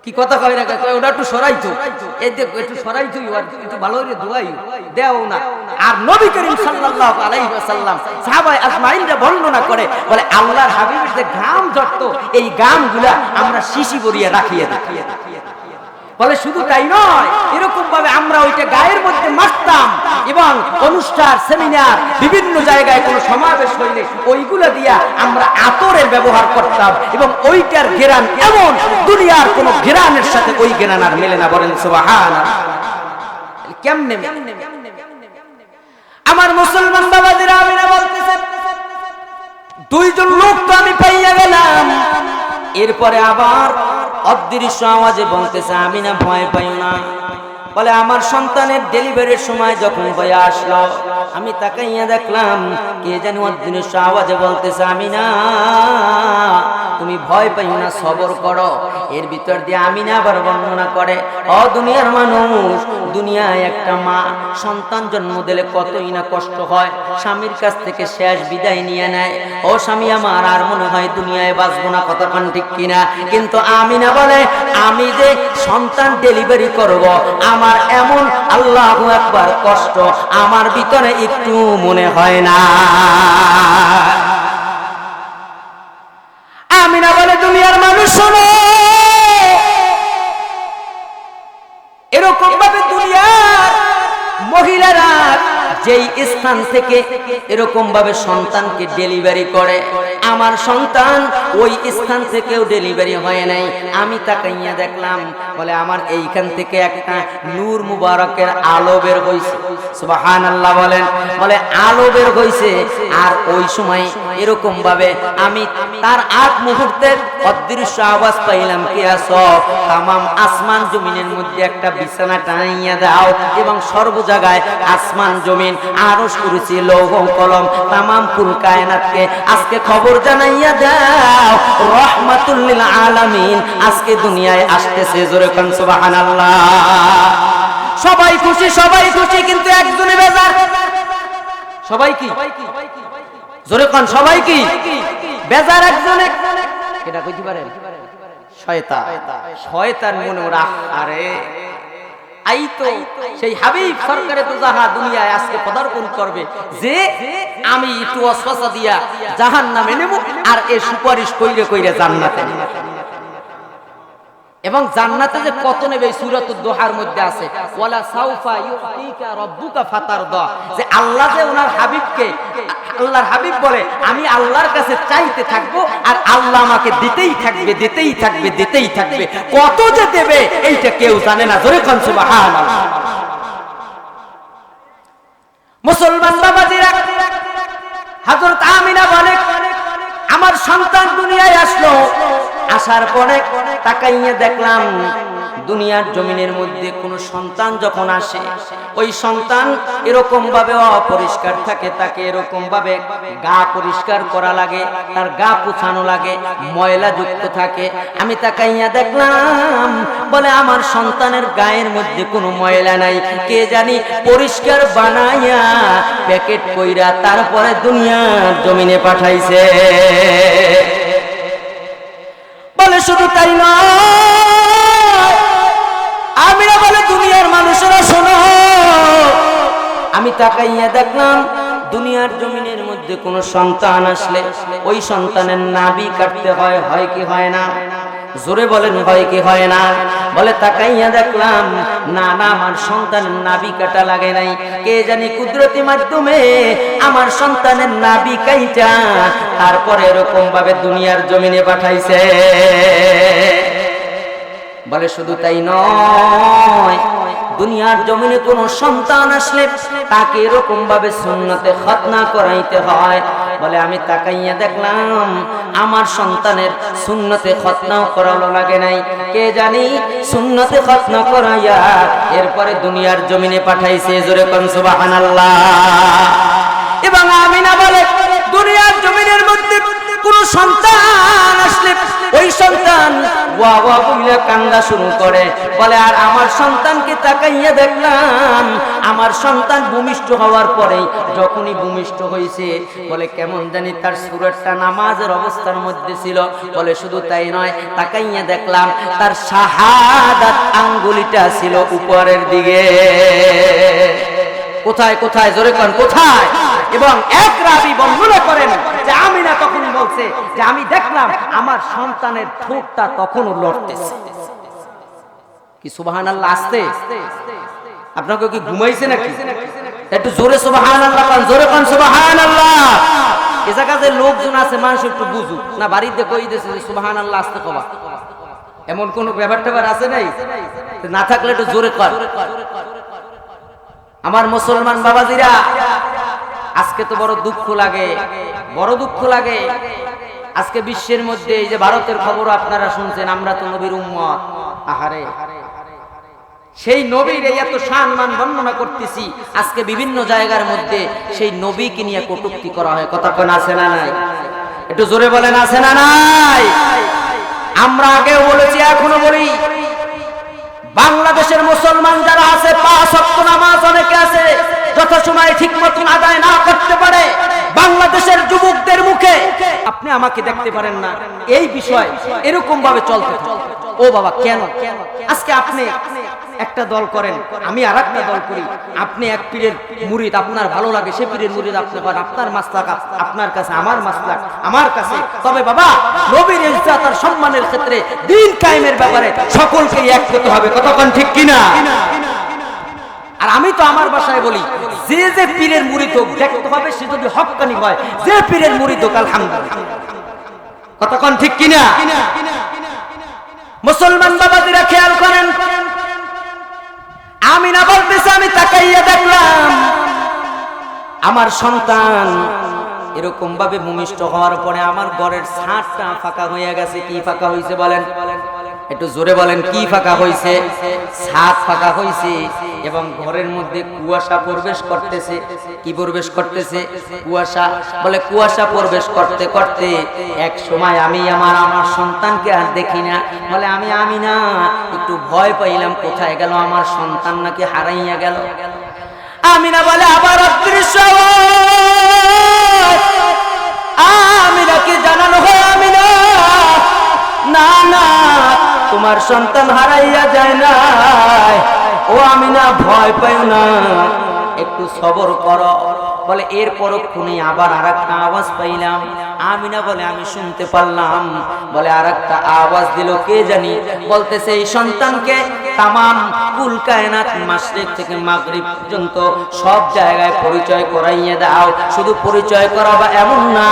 কি কথা কয় না, ওটা একটু সরাইতো, এই দেখো একটু সরাইতো, একটু ভালো করে ধোয়াই দেও না। আর নবী করিম সাল্লাল্লাহু আলাইহি ওয়াসাল্লাম সাহাবায়ে আজমাইনরা বর্ণনা করে, বলে আল্লাহর হাবিবের যে ঘাম ঝরতো, এই ঘামগুলা আমরা শিশি ভরিয়া রাখিয়ে দিই। বলে শুধু তাই নয়, এরকম ভাবে আমরা ওইটা গায়ের মধ্যে মাখতাম, এবং অনুষ্ঠান, সেমিনার, বিভিন্ন জায়গায় কোনো সমাবেশ হইলে ওইগুলা দিয়া আমরা আতরের ব্যবহার করতাম, এবং ওইটার ঘেরান এমন দুনিয়ার কোন ঘেরানের সাথে ওই ঘেরান আর মেলে না। বলেন সুবহানাল্লাহ। কেমনে? আমার মুসলমান বাবাদের আমিনা বলতেছে, 2 জন লোক তো আমি পাইয়া গেলাম। এরপরে আবার অদৃশ্য আওয়াজে বলতেছে, আমিনা ভয় পাইও না, বলে আমার সন্তানের ডেলিভারির সময় যখন হয়ে আসলো, আমি তাকাইয়া দেখলাম কে জানি অদৃশ্য আওয়াজে বলতেছে, আমিনা তুমি ভয় পাইও না, সবর করো। এর ভিতর দিয়ে আমিনা আবার বর্ণনা করে, ও দুনিয়ার মানুষ, দুনিয়ায় একটা মা সন্তান জন্ম দিলে কতই না কষ্ট হয়, স্বামীর কাছ থেকে শেষ বিদায় নিয়ে নেয়। ও স্বামী আমার, আর মনে হয় দুনিয়ায় বাঁচবো না, কথা কান ঠিক কিনা? কিন্তু আমিনা বলে, আমি যে সন্তান ডেলিভারি করব, আমার এমন আল্লাহু আকবার কষ্ট আমার ভিতরে একটু মনে হয় না। আমিনা বলে, দুনিয়ার মানুষ শোনো, এরকম ভাবে দুনিয়ার মহিলারা যেই স্থান থেকে এরকম ভাবে সন্তানকে ডেলিভারি করে, আমার সন্তান ওই স্থান থেকেও ডেলিভারি হয় নাই। আমি তাকাইয়া দেখলাম, বলে আমার এইখান থেকে একটা নূর মুবারকের আলো বের হইছে। সুবহানাল্লাহ বলেন। বলে আলো বের হইছে, আর ওই সময় এরকম ভাবে আমি তার আগ মুহূর্তে অদৃশ্য আওয়াজ পাইলাম, কে আছো? তামাম আসমান জমিনের মধ্যে একটা বিছানা টানাইয়া দাও, এবং সর্ব জায়গায় আসমান জমিন আরশ কুরসি লৌহ কলম তামাম কুল কায়নাতকে আজকে খবর জানাইয়া দাও, রাহমাতুল লিল আলামিন আজকে দুনিয়ায় আসতেছে। জোরে কোন সুবহানাল্লাহ। সবাই খুশি, সবাই খুশি, কিন্তু একজনে বেজার। সবাই কি? জোরে কোন সবাই কি? বেজার একজনে। এটা কইতে পারেন? শয়তান। শয়তান মনে রাখ, আরে আই তো সেই হাবিব সরকারে তো যাহা দুনিয়ায় আজকে পদার্পণ করবে, যে আমি একটু ওয়াসওয়াসা দিয়া জাহান্নামে নেব, আর এ সুপারিশ কইরে কইরে জান্নাতে নেব। এবং জান্নাতে যে কত নেবে, সূরাতুদ দোহার মধ্যে আছে, ওয়ালা সাউফা ইউতিকা রাব্বুকা ফাতারদা, যে আল্লাহ যে ওনার হাবিবকে, আল্লাহর হাবিব বলে আমি আল্লাহর কাছে চাইতে থাকবো, আর আল্লাহ আমাকে দিতেই থাকবে, দিতেই থাকবে, দিতেই থাকবে। কত যে দেবে এইটা কেউ জানে না। জোরে কোন সুবহানাল্লাহ। মুসলমান বাবাজিরা, হযরত আমিনা বলে, আমার সন্তান দুনিয়ায় আসলো, আসার পরে তাকাইয়া দেখলাম দুনিয়ার জমিনের মধ্যে কোন সন্তান যখন আসে, ওই সন্তান এরকম ভাবে অপরিষ্কার থাকে, তাকে এরকম ভাবে গা পরিষ্কার করা লাগে, তার গা পুছানো লাগে, ময়লা যুক্ত থাকে। আমি তাকাইয়া দেখলাম, বলে আমার সন্তানের গায়ের মধ্যে কোনো ময়লা নাই, কে জানি পরিষ্কার বানাইয়া প্যাকেট কইরা তারপরে দুনিয়ার জমিনে পাঠাইছে। বলে শুধু তাই নয়, আমিনা বলে, দুনিয়ার মানুষেরা শোনো, আমি তাকাইয়া দেখলাম দুনিয়ার জমিনের মধ্যে কোন সন্তান আসলে ওই সন্তানের নাভি কাটতে হয়, হয় কি হয় না? জোরে বলেন, হয় কি হয় না? বলে তাকাইয়া দেখলাম, না না, আমার সন্তানের নাভি কাটা লাগে নাই, কে জানি কুদরতি মাধ্যমে আমার সন্তানের নাভি কাইটা তারপরে এরকম ভাবে দুনিয়ার জমিনে পাঠাইছে। বলে শুধু তাই নয়, দুনিয়ার জমিনে কোন সন্তান আসলে তাকে এরকম ভাবে সুন্নতে খতনা করাইতে হয়। বলে আমি তাকাইয়া দেখলাম আমার সন্তানের সুন্নতে খতনাও করানো লাগে নাই, কে জানি সুন্নতে খতনা করাইয়া এরপরে দুনিয়ার জমিনে পাঠাইছে। জোরে কোন সুবহানাল্লাহ। এবং আমিনা বলে, দুনিয়ার জমিনের মধ্যে কোন সন্তান আসলে ওই সন্তান ওয়া ওয়া বলে কান্না শুরু করে। বলে আর আমার সন্তানকে তাকাইয়া দেখলাম, আমার সন্তান ভূমিষ্ঠ হওয়ার পরে যখনই ভূমিষ্ঠ হয়েছে, বলে কেমন জানি তার সুরতটা নামাজের অবস্থার মধ্যে ছিল। বলে শুধু তাই নয়, তাকাইয়া দেখলাম তার শাহাদাত আঙ্গুলিটা ছিল উপরের দিকে। কোথায় কোথায়? জোরে কোন কোথায়? এবং এক রাবী বর্ণনা করেন যে আমিনা তখন বলছে যে আমি দেখলাম আমার সন্তানের ঠোঁটটা তখনও লড়তেছে। কি সুবহানাল্লাহ আসতে? আপনাকে কি ঘুমাইছে নাকি? একটু জোরে সুবহানাল্লাহ কোন, জোরে কোন সুবহানাল্লাহ। এই জায়গাতে লোকজন আছে, মানুষ একটু বুঝুক না, বাড়িতে কই দিয়েছে যে সুবহানাল্লাহ আসতে কবা, এমন কোন ব্যাপার আছে নাই? না থাকলে একটু জোরে কর। আমার মুসলমান বাবাজিরা, আজকে তো বড় দুঃখ লাগে, বড় দুঃখ লাগে। আজকে বিশ্বের মধ্যে এই যে ভারতের খবর আপনারা শুনছেন, আমরা তো নবীর উম্মত। আহারে, সেই নবীর এত সম্মান বর্ণনা করতেছি, আজকে বিভিন্ন জায়গার মধ্যে সেই নবীকে নিয়ে কটূক্তি করা হয়। কথা কোন আছে না নাই? একটু জোরে বলেন আছে না নাই? আমরা আগেও বলেছি, এখনো বলি, বাংলাদেশের মুসলমান যারা আছে, 5 ওয়াক্ত নামাজ অনেকে আছে যথাসময়ে ঠিক মতন আদায় না করতে পারে। বাংলাদেশের যুবকদের মুখে আপনি আমাকে দেখতে পারেন না, এই বিষয় এরকম ভাবে চলতে থাকে। ও বাবা, কেন? আজকে আপনি একটা দল করেন, আমি আর একটা দল করি। আপনি এক পীরের মুরিদ, আপনার ভালো লাগে, সে পীরের মুরিদ আপনি করেন, আপনার মাসলাক আপনার কাছে, আমার মাসলাক আমার কাছে। তবে বাবা, নবীর ইজ্জত আর সম্মানের ক্ষেত্রে, দ্বীন কায়েমের ব্যাপারে সকলকে এক হতে হবে। কতক্ষণ ঠিক কিনা? আর আমি তো আমার ভাষায় বলি, যে যে পীরের মুরিদ হোক দেখতে হবে সে যদি হক্কানি হয়, যে পীরের মুরিদ হোক আলহামদুলিল্লাহ। কতক্ষণ ঠিক কিনা? মুসলমান বাবাজিরা খেয়াল করেন, আমি না বলতেছি, আমি তাকাইয়া দেখলাম আমার সন্তান এরকম ভাবে ভূমিষ্ঠ হওয়ার পরে আমার ঘরের ছাদটা ফাঁকা হয়ে গেছে। কি ফাঁকা হয়েছে বলেন? একটু জোরে বলেন, কি ফাঁকা হয়েছে? ছাদ ফাঁকা হয়েছে এবং ঘরের মধ্যে কুয়াশা প্রবেশ করতেছে। কি প্রবেশ করতেছে? কুয়াশা। বলে কুয়াশা প্রবেশ করতে করতে এক সময় আমি আমার সন্তানকে আর দেখি না। বলে আমি না একটু ভয় পাইলাম, কোথায় গেল আমার সন্তান, নাকি হারাইয়া গেল। আমি না বলে আবার অদৃশ্য, আমি নাকি জানানো হয়, আমি না না না তোমার সন্তান হারাইয়া যায় না। ও আমি না ভয় পাইও না, একটু সবর করো। বলে এর পরক্ষণে আবার আরেকটা আওয়াজ পাইলাম। আমিনা বলে আমি শুনতে পারলাম। বলে আরেকটা আওয়াজ দিল, কে জানি বলতেছে, এই সন্তানকে তামাম কুল কায়নাত মাশরিক থেকে মাগরিব পর্যন্ত সব জায়গায় পরিচয় করাইয়ে দাও। শুধু পরিচয় করাবা এমন না,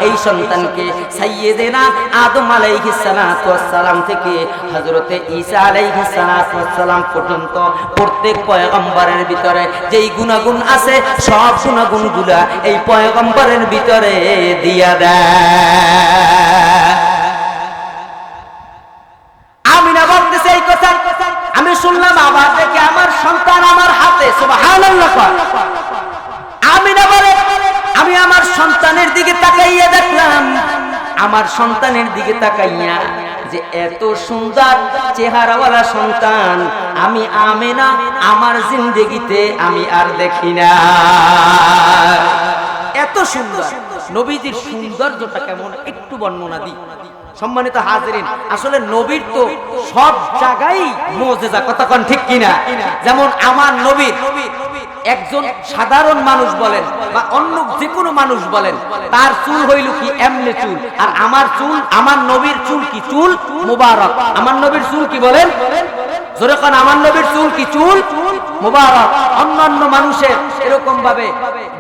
এই সন্তানকে সাইয়্যিদিনা আদম আলাইহিস সালাতু ওয়াস সালাম থেকে হযরতে ঈসা আলাইহিস সালাতু ওয়াস সালাম পর্যন্ত প্রত্যেক পয়গম্বরের ভিতরে যেই গুনাহগুণ আছে, সব গুনাহগুণগুলা এই পয়গম্বরের ভিতরে দিয়া দেয়। আমি না বলতেছি এই কথা, আমি শুনলাম আবার দেখি আমার সন্তান আমার হাতে। সুবহানাল্লাহ। আমি না বলে আমি আমার সন্তানের দিকে তাকাইয়া দেখলাম, আমার সন্তানের দিকে তাকাইয়া যে এত সুন্দর চেহারাওয়ালা সন্তান আমি আমেনা আমার জিন্দেগিতে আমি আর দেখি না। এত সুন্দর নবীজির সৌন্দর্যটা কেমন একটু বর্ণনা দিই। সম্মানিত হাজিরিন, আসলে নবীর তো সব জায়গায় মুজিজা। কতক্ষণ ঠিক কিনা? যেমন আমার নবীর একজন সাধারণ মানুষ বলেন বা অন্য যে কোনো মানুষ বলেন, তার চুল হইল কি এমনি চুল, আর আমার চুল, আমার নবীর চুল কি চুল মুবারক। আমার নবীর চুল কি বলেন? জোরে কোন, আমার নবীর চুল কি চুল মুবারক। অন্যান্য মানুষের এরকম ভাবে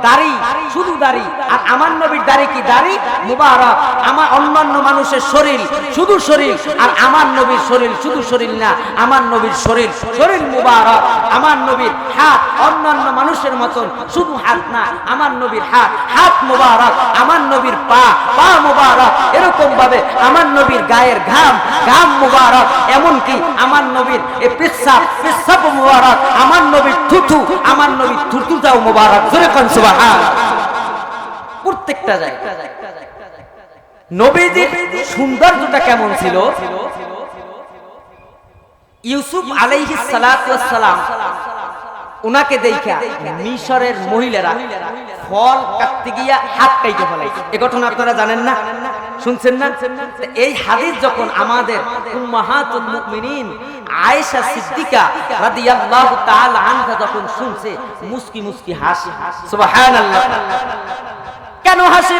দাড়ি, শুধু দাড়ি, আর আমার নবীর দাড়ি কি দাড়ি মুবারক। আমার অন্যান্য মানুষের শরীর শুধু শরীর, আর আমার নবীর শরীর শুধু শরীর না, আমার নবীর শরীর শরীর মুবারক। আমার নবীর হাত অন্যান্য মানুষের মতন শুধু হাত না, আমার নবীর হাত হাত মুবারক। আমার নবীর পা পা মুবারক। এরকম ভাবে আমার নবীর গায়ের ঘাম ঘাম মুবারক। এমনকি আমার নবীর পেশাব পেশাব মুবারক। আমার নবীর থুথু, আমার নবীর থুথুটাও মুবারক। জোরে কোন সুবহানাল্লাহ। প্রত্যেকটা জায়গায় নবীজির সৌন্দর্যটা কেমন ছিল? ইউসুফ আলাইহিস সালাতু ওয়াস সালাম উনাকে দেখা মিশরের মহিলারা ফল কাটতে গিয়া হাত কাইতে ফেলাইছে। এই ঘটনা আপনারা জানেন না? শুনছেন না? এই হাদিস যখন আমাদের উম্মাহাতুল মুমিনিন আয়েশা সিদ্দিকা রাদিয়াল্লাহু তাআলা আনহা যখন শুনছে, মুস্কি মুস্কি হাসে। সুবহানাল্লাহ। কেন হাসে?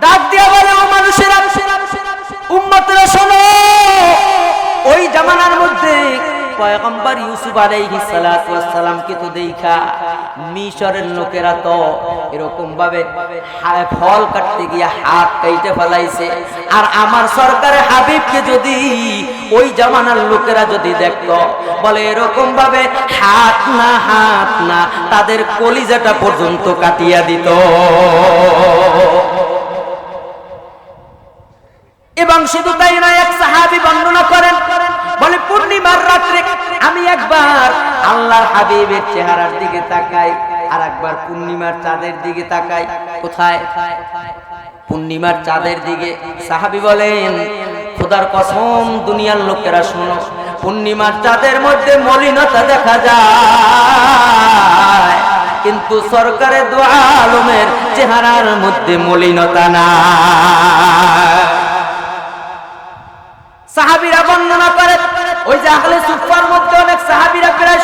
ডাক দিয়া বলে, ও মানুষেরা, উম্মতরা শোনো, ওই জামানার মধ্যে পয়গম্বর ইউসুফ আলাইহিস সালাতু ওয়াস সালামকে তো দেখা মিশরের লোকেরা তো এরকম ভাবে ফল কাটতে গিয়ে হাত কাইতে ফেলাইছে। আর আমার সরকারের হাবিবকে যদি ওই জামানার লোকেরা যদি দেখতো, বলে এরকম ভাবে হাত না তাদের কলিজাটা পর্যন্ত কাটিয়া দিত। এবং শুধু তাই নয়, এক সাহাবী বর্ণনা করেন, বলে পূর্ণিমার রাত্রে আমি একবার আল্লাহর হাবিবের চেহারার দিকে তাকাই, আর একবার পূর্ণিমার চাঁদের দিকে তাকাই। কোথায়? পূর্ণিমার চাঁদের দিকে। সাহাবী বলেন, খোদার কসম দুনিয়ার লোকেরা শোনো, পূর্ণিমার চাঁদের মধ্যে মলিনতা দেখা যায়, কিন্তু সরকারে দু আলমের চেহারার মধ্যে মলিনতা না। সাহাবীরা বর্ণনা করে, ওই যে আহলে সুফার মধ্যে অনেক সাহাবীরা প্রায়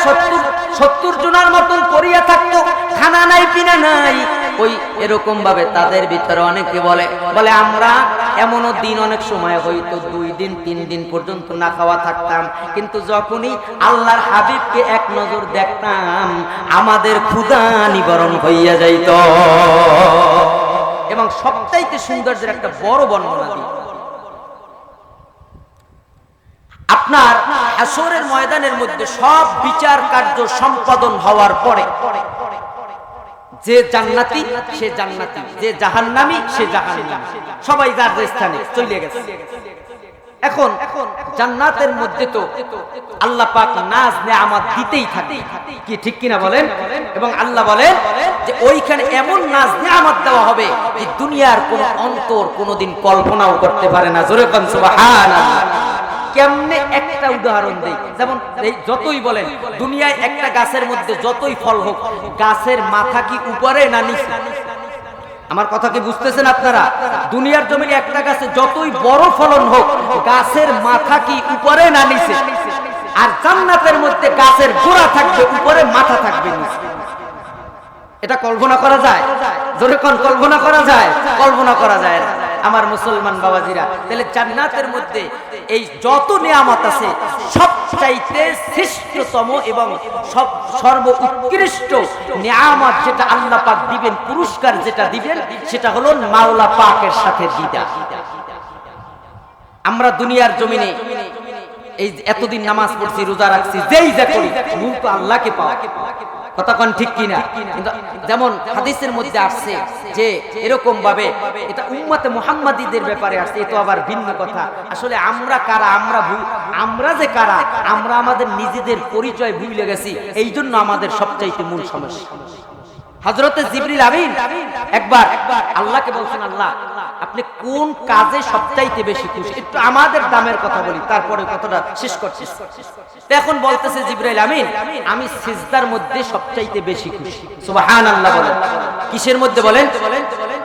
70 জনের মতন পড়িয়া থাকতো, খানা নাই পিনা নাই। ওই এরকম ভাবে তাদের ভিতরে অনেকে বলে আমরা এমনও দিন অনেক সময় হয়তো 2 দিন 3 দিন পর্যন্ত না খাওয়া থাকতাম, কিন্তু যখনই আল্লাহর হাবিবকে এক নজর দেখতাম আমাদের ক্ষুধা নিবারণ হইয়া যাইত। এবং সবচাইতে সৌন্দর্যের একটা বড় বর্ণনা দিই, আপনার হাসরের ময়দানের মধ্যে সব বিচার কার্য সম্পাদন হওয়ার পরে যে জান্নাতি সে জান্নাতি, যে জাহান্নামী সে জাহান্নামী, সবাই যার স্থানে চলে গেছে। এখন জান্নাতের মধ্যে তো আল্লাহ পাক নাজ নেয়ামত দিতেই থাকে, কি ঠিক কিনা বলেন? এবং আল্লাহ বলেন যে ওইখানে এমন নাজ নেয়ামত দেওয়া হবে যে দুনিয়ার কোন অন্তর কোনোদিন কল্পনাও করতে পারে না। জোরে কোন সুবহানাল্লাহ। কেমনে একটা উদাহরণ দেই, যেমন যতই বলেন দুনিয়ায় একটা গাছের মধ্যে যতই ফল হোক, গাছের মাথা কি উপরে না নিচে? আমার কথা কি বুঝতেছেন আপনারা? দুনিয়ার জমিনে একটা গাছে যতই বড় ফলন হোক, গাছের মাথা কি উপরে না নিচে? আর জান্নাতের মধ্যে গাছের গোড়া থাকবে উপরে, মাথা থাকবে নিচে। এটা কল্পনা করা যায়? জোরে কোন কল্পনা করা যায়? কল্পনা করা যায় না। আমার মুসলমান বাবাজিরা, তাহলে জান্নাতের মধ্যে এই যত নিয়ামত আছে সবচাইতে শ্রেষ্ঠতম এবং সর্বোৎকৃষ্ট নিয়ামত যেটা আল্লাহ পাক দিবেন, পুরস্কার যেটা দিবেন, সেটা হলো মাওলা পাকের সাথে দিদার। আমরা দুনিয়ার জমিনে এই এতদিন নামাজ পড়ছি, রোজা রাখছি, যেই যা করি, মূল তো আল্লাহকে পাওয়া। কথা কোন ঠিক কিনা? যেমন হাদিসের মধ্যে আসছে যে এরকম ভাবে, এটা উম্মতে মুহাম্মাদীদের ব্যাপারে আসছে, এ তো আবার ভিন্ন কথা। আসলে আমরা কারা, আমরা যে কারা, আমরা আমাদের নিজেদের পরিচয় ভুলে গেছি, এই জন্য আমাদের সবচাইতে মূল সমস্যা। হযরতে জিবরিল আমিন একবার আল্লাহকে বলছেন, আল্লাহ আপনি কোন কাজে সবচাইতে বেশি খুশি? একটু আমাদের দামের কথা বলি, তারপরে কথাটা শেষ করছি। এখন বলতেছে জিবরাইল আমিন, আমি সিজদার মধ্যে সবচাইতে বেশি খুশি। সুবহানাল্লাহ বলেন। কিসের মধ্যে বলেন?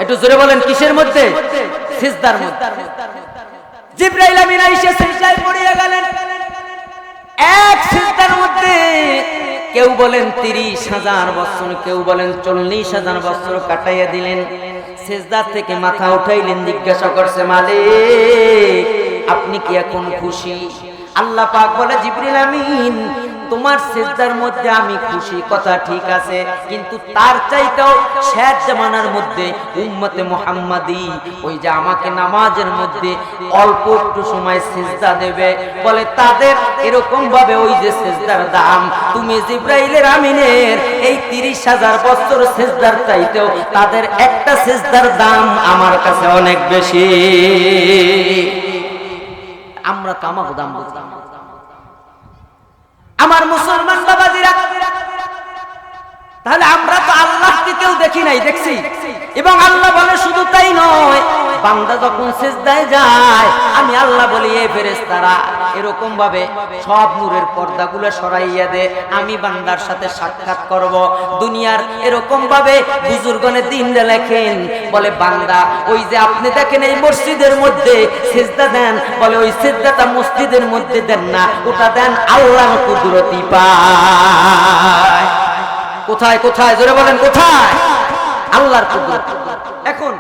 একটু জোরে বলেন, কিসের মধ্যে? সিজদার মধ্যে। জিবরাইল আমিন আইসা সিজদায় পড়িয়া গেলেন। এক সিজদার মধ্যে কেউ বলেন 30,000 বছর, কেউ বলেন 40,000 বছর কাটাইয়া দিলেন। সিজদা থেকে মাথা উঠাইলেন, জিজ্ঞাসা করছে, মালিক আপনি কি এখন খুশি? আল্লাহ পাক বলে, জিবরিল আমিন তোমার সিজদার মধ্যে আমি খুশি, কথা ঠিক আছে, কিন্তু তার চাইতেও শেষ জামানার মধ্যে উম্মতে মুহাম্মাদি, ওই যে আমাকে নামাজের মধ্যে অল্প একটু সময় সিজদা দেবে, বলে তাদের এরকম ভাবে ওই যে সিজদার দাম তুমি জিবরাইলের আমিনের এই 30,000 বছর সিজদার চাইতেও তাদের একটা সিজদার দাম আমার কাছে অনেক বেশি। আমরা তো আমাকে দাম বুঝতাম। আমার মুসলমান বাবাজিরা, তাহলে আমরা তো আল্লাহকে কেউ দেখি নাই, দেখছি। এবং আল্লাহ বলে শুধু তাই নয়, বান্দা যখন সিজদায় যায় আমি আল্লাহ বলি, এই ফেরেশতারা এরকম ভাবে সব নূরের পর্দাগুলো সরাইয়া দে, আমি বান্দার সাথে সাক্ষাৎ করব। দুনিয়ার এরকম ভাবে বুজুর্গনে দিন লেখেন, বলে বান্দা ওই যে আপনি দেখেন এই মসজিদের মধ্যে সিজদা দেন, বলে ওই সিজদাটা মসজিদের মধ্যে দেন না, ওটা দেন আল্লাহর কুদরতি পায়। কোথায় কোথায়? জোরে বলেন, কোথায়? আল্লাহর কুদরত। এখন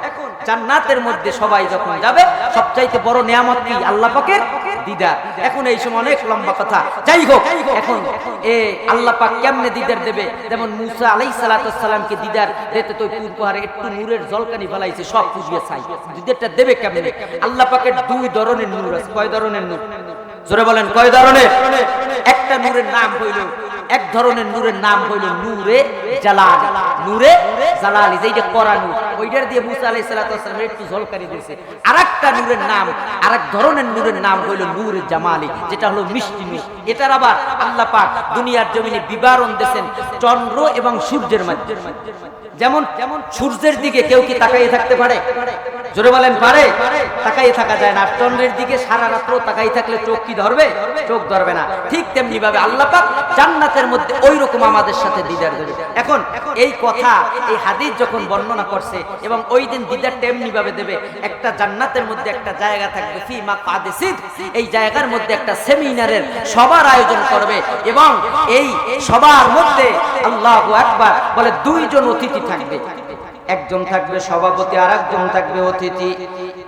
জান্নাতের মধ্যে সবাই যখন যাবে, সবচাইতে বড় নিয়ামত কি? আল্লাহ পাকের দিদার। এখন এই সময় অনেক লম্বা কথা, যাই হোক, এখন আল্লাহ পাক কেমনে দিদার দেবে? যেমন মুসা আলাইহিস সালাতু ওয়াস সালামকে দিদার দিতে তো পুর পাহাড়ে একটু নূরের জলকানি ফলাইছে, সব পুজিয়ে চাই, দিদারটা দেবে কেমনে? আল্লাহ পাকের 2 ধরনের নূর আছে। কয় ধরনের নূর? জোরে বলেন, কয় ধরনের? একটা নূরের নাম হইল, এক ধরনের নূরের নাম হইল নূরে জালাল, নূরে জালালি, যেটা করা নূর, ওইটার দিয়ে মুসা আলাইহিস সালাতু ওয়াস সালাম একটু ঝলকানি দিয়েছে। আরেকটা নূরের নাম, আরেক ধরনের নূরের নাম হলো নূরে জামালি, যেটা হলো মিষ্টি নূর। এটার আবার আল্লাহ পাক দুনিয়ার জমিনে বিবরণ দেন চন্দ্র এবং সূর্যের মধ্যে। যেমন সূর্যের দিকে কেউ কি তাকাইয়ে থাকতে পারে? জোরে বলেন পারে? তাকাইয়ে থাকা যায় না। আর চন্দ্রের দিকে সারা রাত্র তাকাইয়ে থাকলে চোখ কি ধরবে? চোখ ধরবে না। ঠিক তেমনি ভাবে আল্লাহ পাক জান্নাতের মধ্যে ওই রকম আমাদের সাথে দিদার দেবে। এখন এই কথা, এই হাদিস যখন বর্ণনা করছে, এবং ওই দিন দিদার তেমনি ভাবে দেবে। একটা জান্নাতের মধ্যে একটা জায়গা থাকবে, ফি মাকাদি সিদক, এই জায়গার মধ্যে একটা সেমিনারের সবার আয়োজন করবে, এবং এই সবার মধ্যে আল্লাহু আকবার বলে দুইজন অতিথি থাকবে। একজন থাকবে সভাপতি, আর একজন থাকবে অতিথি।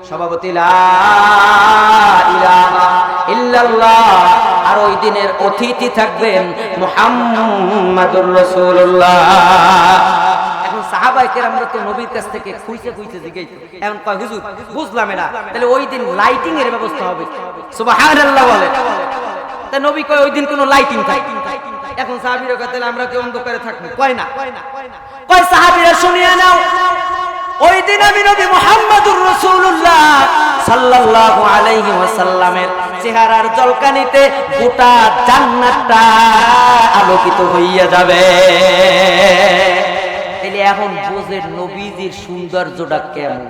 সভাপতি লা ইলাহা ইল্লাল্লাহ, আর ওই দিনের অতিথি থাকবেন মুহাম্মাদুর রাসূলুল্লাহ। এখন সাহাবায়ে কেরামরা তো নবীর কাছ থেকে খুঁজে জিজ্ঞাসা, এখন কয় হুজুর বুঝলাম না, তাহলে ওই দিন লাইটিং এর ব্যবস্থা হবে? সুবহানাল্লাহ বলে। তা নবী কয় ওই দিন কোনো লাইটিং থাকবে? এখন সাহাবীরা কয় তাহলে আমরা কি অন্ধকারে থাকবো? কয় না, কয় সাহাবীরা শুনিয়ে নাও, ওই দিন আমি নবী মুহাম্মদুর রাসূলুল্লাহ সাল্লাল্লাহু আলাইহি ওয়াসাল্লামের চেহারার ঝলকানিতে গোটা জান্নাতটা আলোকিত হইয়া যাবে। তাহলে এখন বুঝেন নবীজির সৌন্দর্যটা কেমন।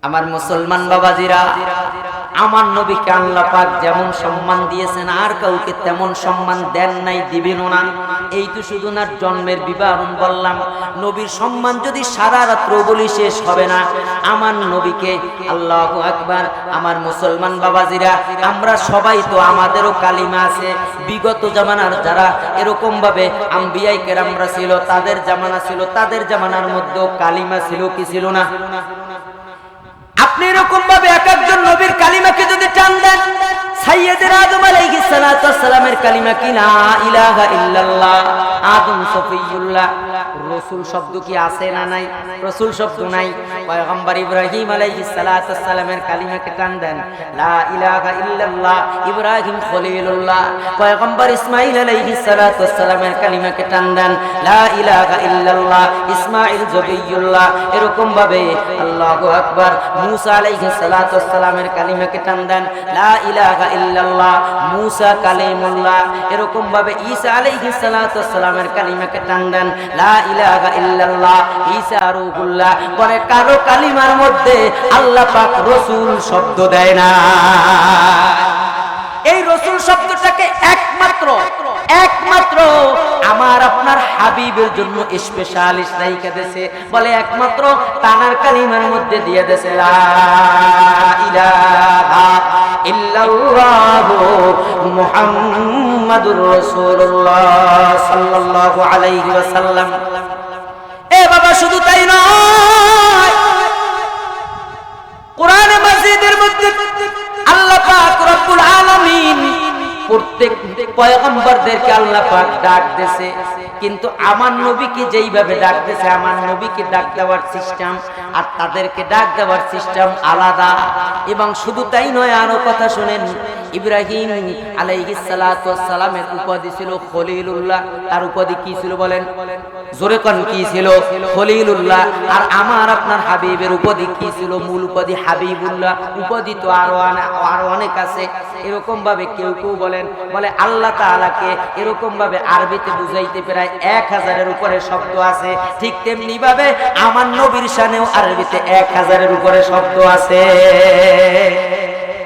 আমার মুসলমান বাবাজিরা, আমার নবীকে আল্লাহ পাক যেমন সম্মান দিয়েছেন আর কাউকে তেমন সম্মান দেন নাই, দিবেন না। এই তো শুধু না জন্মের বিবরণ বললাম, নবীর সম্মান যদি সারা রাত্র বলি শেষ হবে না। আমার নবীকে, আল্লাহু আকবার, আমার মুসলমান বাবাজিরা, আমরা সবাই তো আমাদেরও কালিমা আছে। বিগত জামানার যারা এরকম ভাবে আম্বিয়ায়ে কেরামরা ছিল, তাদের জামানা ছিল, তাদের জামানার মধ্যেও কালিমা ছিল কি ছিল না? আপনি এরকম ভাবে এক একজন নবীর কালিমাকে যদি টান দেন, সাইয়্যিদুনা আদম আলাইহিস সালাতু ওয়াস সালামের কালিমা কি লা ইলাহা ইল্লাল্লাহ, আদম সফিয়ুল্লাহ। রাসূল শব্দ কি আছে না নাই? রাসূল শব্দ নাই। পয়গম্বর ইব্রাহিম আলাইহিস সালাতু ওয়াস সালামের কালিমাকে টান দেন, লা ইলাহা ইল্লাল্লাহ, ইব্রাহিম খলিলুল্লাহ। পয়গম্বর ইসমাঈল আলাইহিস সালাতু ওয়াস সালামের কালিমাকে টান দেন, লা ইলাহা ইল্লাল্লাহ, ইসমাঈল জবিয়ুল্লাহ। এরকম ভাবে আল্লাহু আকবার, মুসা আলাইহিস সালাতু ওয়াস সালামের কালিমাকে টান দেন, লা ইলাহা ইল্লাল্লাহ, মুসা কালিমুল্লাহ। এরকম ভাবে ঈসা আলাইহিস সালাতু ওয়াস সালামের কালিমাকে টান দেন, লা ইলাহা ইল্লাল্লাহ, ঈসা রূহুল্লাহ। পরে কারো কালিমার মধ্যে আল্লাহ পাক রাসূল শব্দ দেয় না। এই রাসূল শব্দটাকে একমাত্র আমার আপনার হাবিবের জন্য স্পেশালিস্ট রাইখা দেছে, বলে একমাত্র তানার কালিমার মধ্যে দিয়ে দেছে লা ইলাহা ইল্লাল্লাহু মুহাম্মাদুর রাসূলুল্লাহ সাল্লাল্লাহু আলাইহি ওয়াসাল্লাম। এ বাবা, শুধু তাই নয়, কোরআনে মাজিদের মধ্যে আল্লাহ পাক রব্বুল আলামিন প্রত্যেক পয়গম্বরদেরকে আল্লাহ পাক ডাক দিয়েছে, কিন্তু আমার নবীকে যেইভাবে ডাক দিয়েছে, আমার নবীকে ডাক দেওয়ার সিস্টেম আর তাদেরকে ডাক দেওয়ার সিস্টেম আলাদা। এবং শুধু তাই নয়, আরো কথা শুনেন, ইব্রাহিম আলাইহিস সালাতু ওয়াস সালামের উপাধি ছিল খলিলুল্লাহ। তার উপাধি কি ছিল বলেন? জোরে কোন কি ছিল? খলিলুল্লাহ। আর আমার আপনার হাবিবের উপাধি কি ছিল? মূল উপাধি হাবিবুল্লাহ। উপাধি তো আরো অনেক আছে। এরকম ভাবে কেউ কেউ বলে আল্লাহ তাআলাকে এরকম ভাবে আরবিতে বুঝাইতে প্রায় 1000-এর উপরে শব্দ আছে। ঠিক তেমনি ভাবে আমার নবীর শানেও আরবিতে 1000-এর উপরে শব্দ আছে।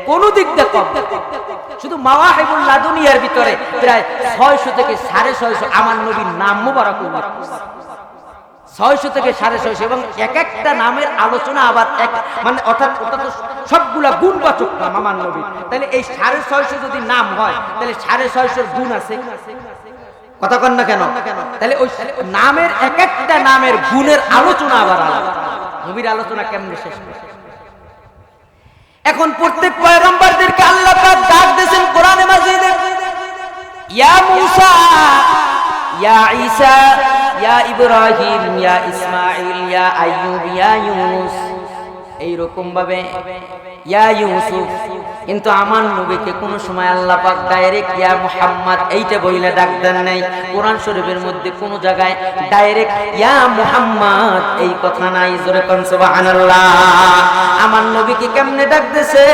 কোন দিক দিয়ে কম। শুধু মাওয়াহিবুল লাদুনিয়ার ভিতরে প্রায় 600 থেকে 650 আমার নবীর নাম মোবারক উল্লেখ আছে। 600 থেকে 650, এবং এক একটা নামের আলোচনা আবার এক অর্থাৎ ওটা তো সবগুলা গুণবাচক নাম আমার নবী। তাহলে এই 650 যদি নাম হয়, তাহলে 650 গুণ আছে। কথা কন না কেন? তাহলে ওই নামের এক একটা নামের গুণের আলোচনা আবার আলাদা। নবীর আলোচনা কেমনে শেষ হবে? এখন প্রত্যেক পয়গম্বরদেরকে আল্লাহ পাক ডাক দিয়েছেন কোরআনে মাজিদে, ইয়া মূসা, ইয়া ঈসা, ইয়া ইব্রাহিম, ইয়া ইসমাঈল, ইয়া আইয়ুব, ইয়া ইউনুস। এইরকম ভাবে ইয়া ইউসুফ, কিন্তু আমার নবীকে কোন সময় আল্লাহ পাক ডাইরেক্ট ইয়া মুহাম্মদ এইটা বইলে ডাক দেন নাই। কোরআন শরীফের মধ্যে কোন জায়গায় ডাইরেক্ট ইয়া মুহাম্মদ এই কথা নাই। জোরে কোন সুবহানাল্লাহ। আমার নবীকে কেমনে ডাক দিয়েছে?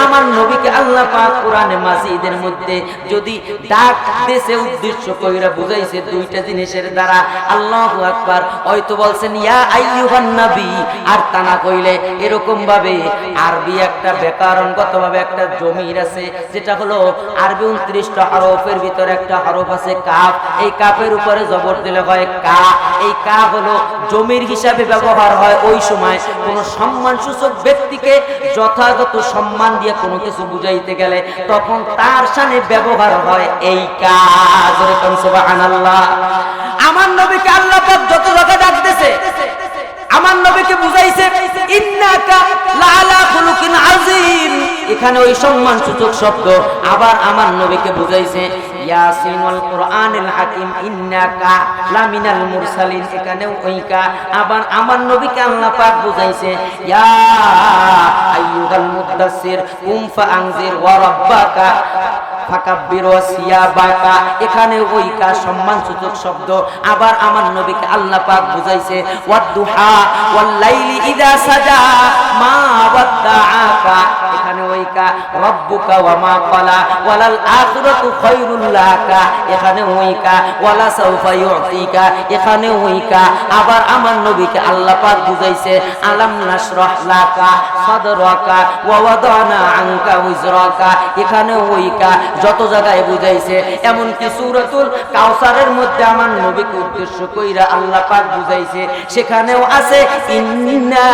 আমার নবীকে আল্লাহ পাক কোরআনে মাজিদের মধ্যে যদি ডাক দিয়েছে উদ্দেশ্য কইরা বুঝাইছে দুইটা জিনিসের দ্বারা। আল্লাহু আকবার। হয়তো বলছেন ইয়া আইয়ুহান নবী, আর তা না কইলে এরকম ভাবে আরবি একটা ব্যাকরণগতভাবে একটা জমির আছে, যেটা হলো আরবি 29টা হরফের ভিতরে একটা হরফ আছে কাফ। এই কাফের উপরে জবর দিলে হয় কা। এই কা হলো জমির হিসাবে ব্যবহার হয় ওই সময় কোন সম্মানসূচক ব্যক্তিকে যথাযথ সম্মান দিয়ে কোনো কিছু বুঝাইতে গেলে তখন তার শানে ব্যবহার হয় এই কা। জোরে কোন সুবহানাল্লাহ। আমার নবীকে আল্লাহ পাক যত জায়গায় ডাক দিয়েছে আমার নবীকে বুঝাইছে ইন্নাকা লাআলা খুলুকিন আযীম, এখানে ওই সম্মানসূচক শব্দ। আবার আমার নবীকে বুঝাইছে ইয়াসিনুল কুরআনিল হাকিম ইন্নাকা লামিনাল মুরসালিন, এখানেও ওই কা। আবার আমার নবীকে আল্লাহ পাক বুঝাইছে ইয়া আইয়ুহাল মুদাসসির কুম ফাআনজির ওয়া রাব্বাকা ফাকাব্বির ওয়া সিয়াবাকা, এখানে ওই কা সম্মানসূচক শব্দ। আবার আমার নবীকে আল্লাহ পাক বুঝাইছে ওয়াদ-দুহা ওয়াল লাইলি ইযা সাজা মা ওয়াদ্দাআকা, এখানে ওই কা রাব্বুকা ওয়া মা ক্বালা ওয়ালাল আখিরাতু খায়রুল লাকা, এখানে ওই কা ওয়ালা সাওফা ইউতিকা, এখানে ওই কা। আবার আমার নবীকে আল্লাহ পাক বুঝাইছে আলাম নাশরাহ লাকা সাদরাকা ওয়া ওয়াদানা আনকা উজরাকা, এখানে ওই কা। যত জায়গায় বুঝাইছে, এমনকি সূরাতুল কাউসারের মধ্যে আমার নবীকে উদ্দেশ্য কইরা আল্লাহ পাক বুঝাইছে, সেখানেও আছে ইন্না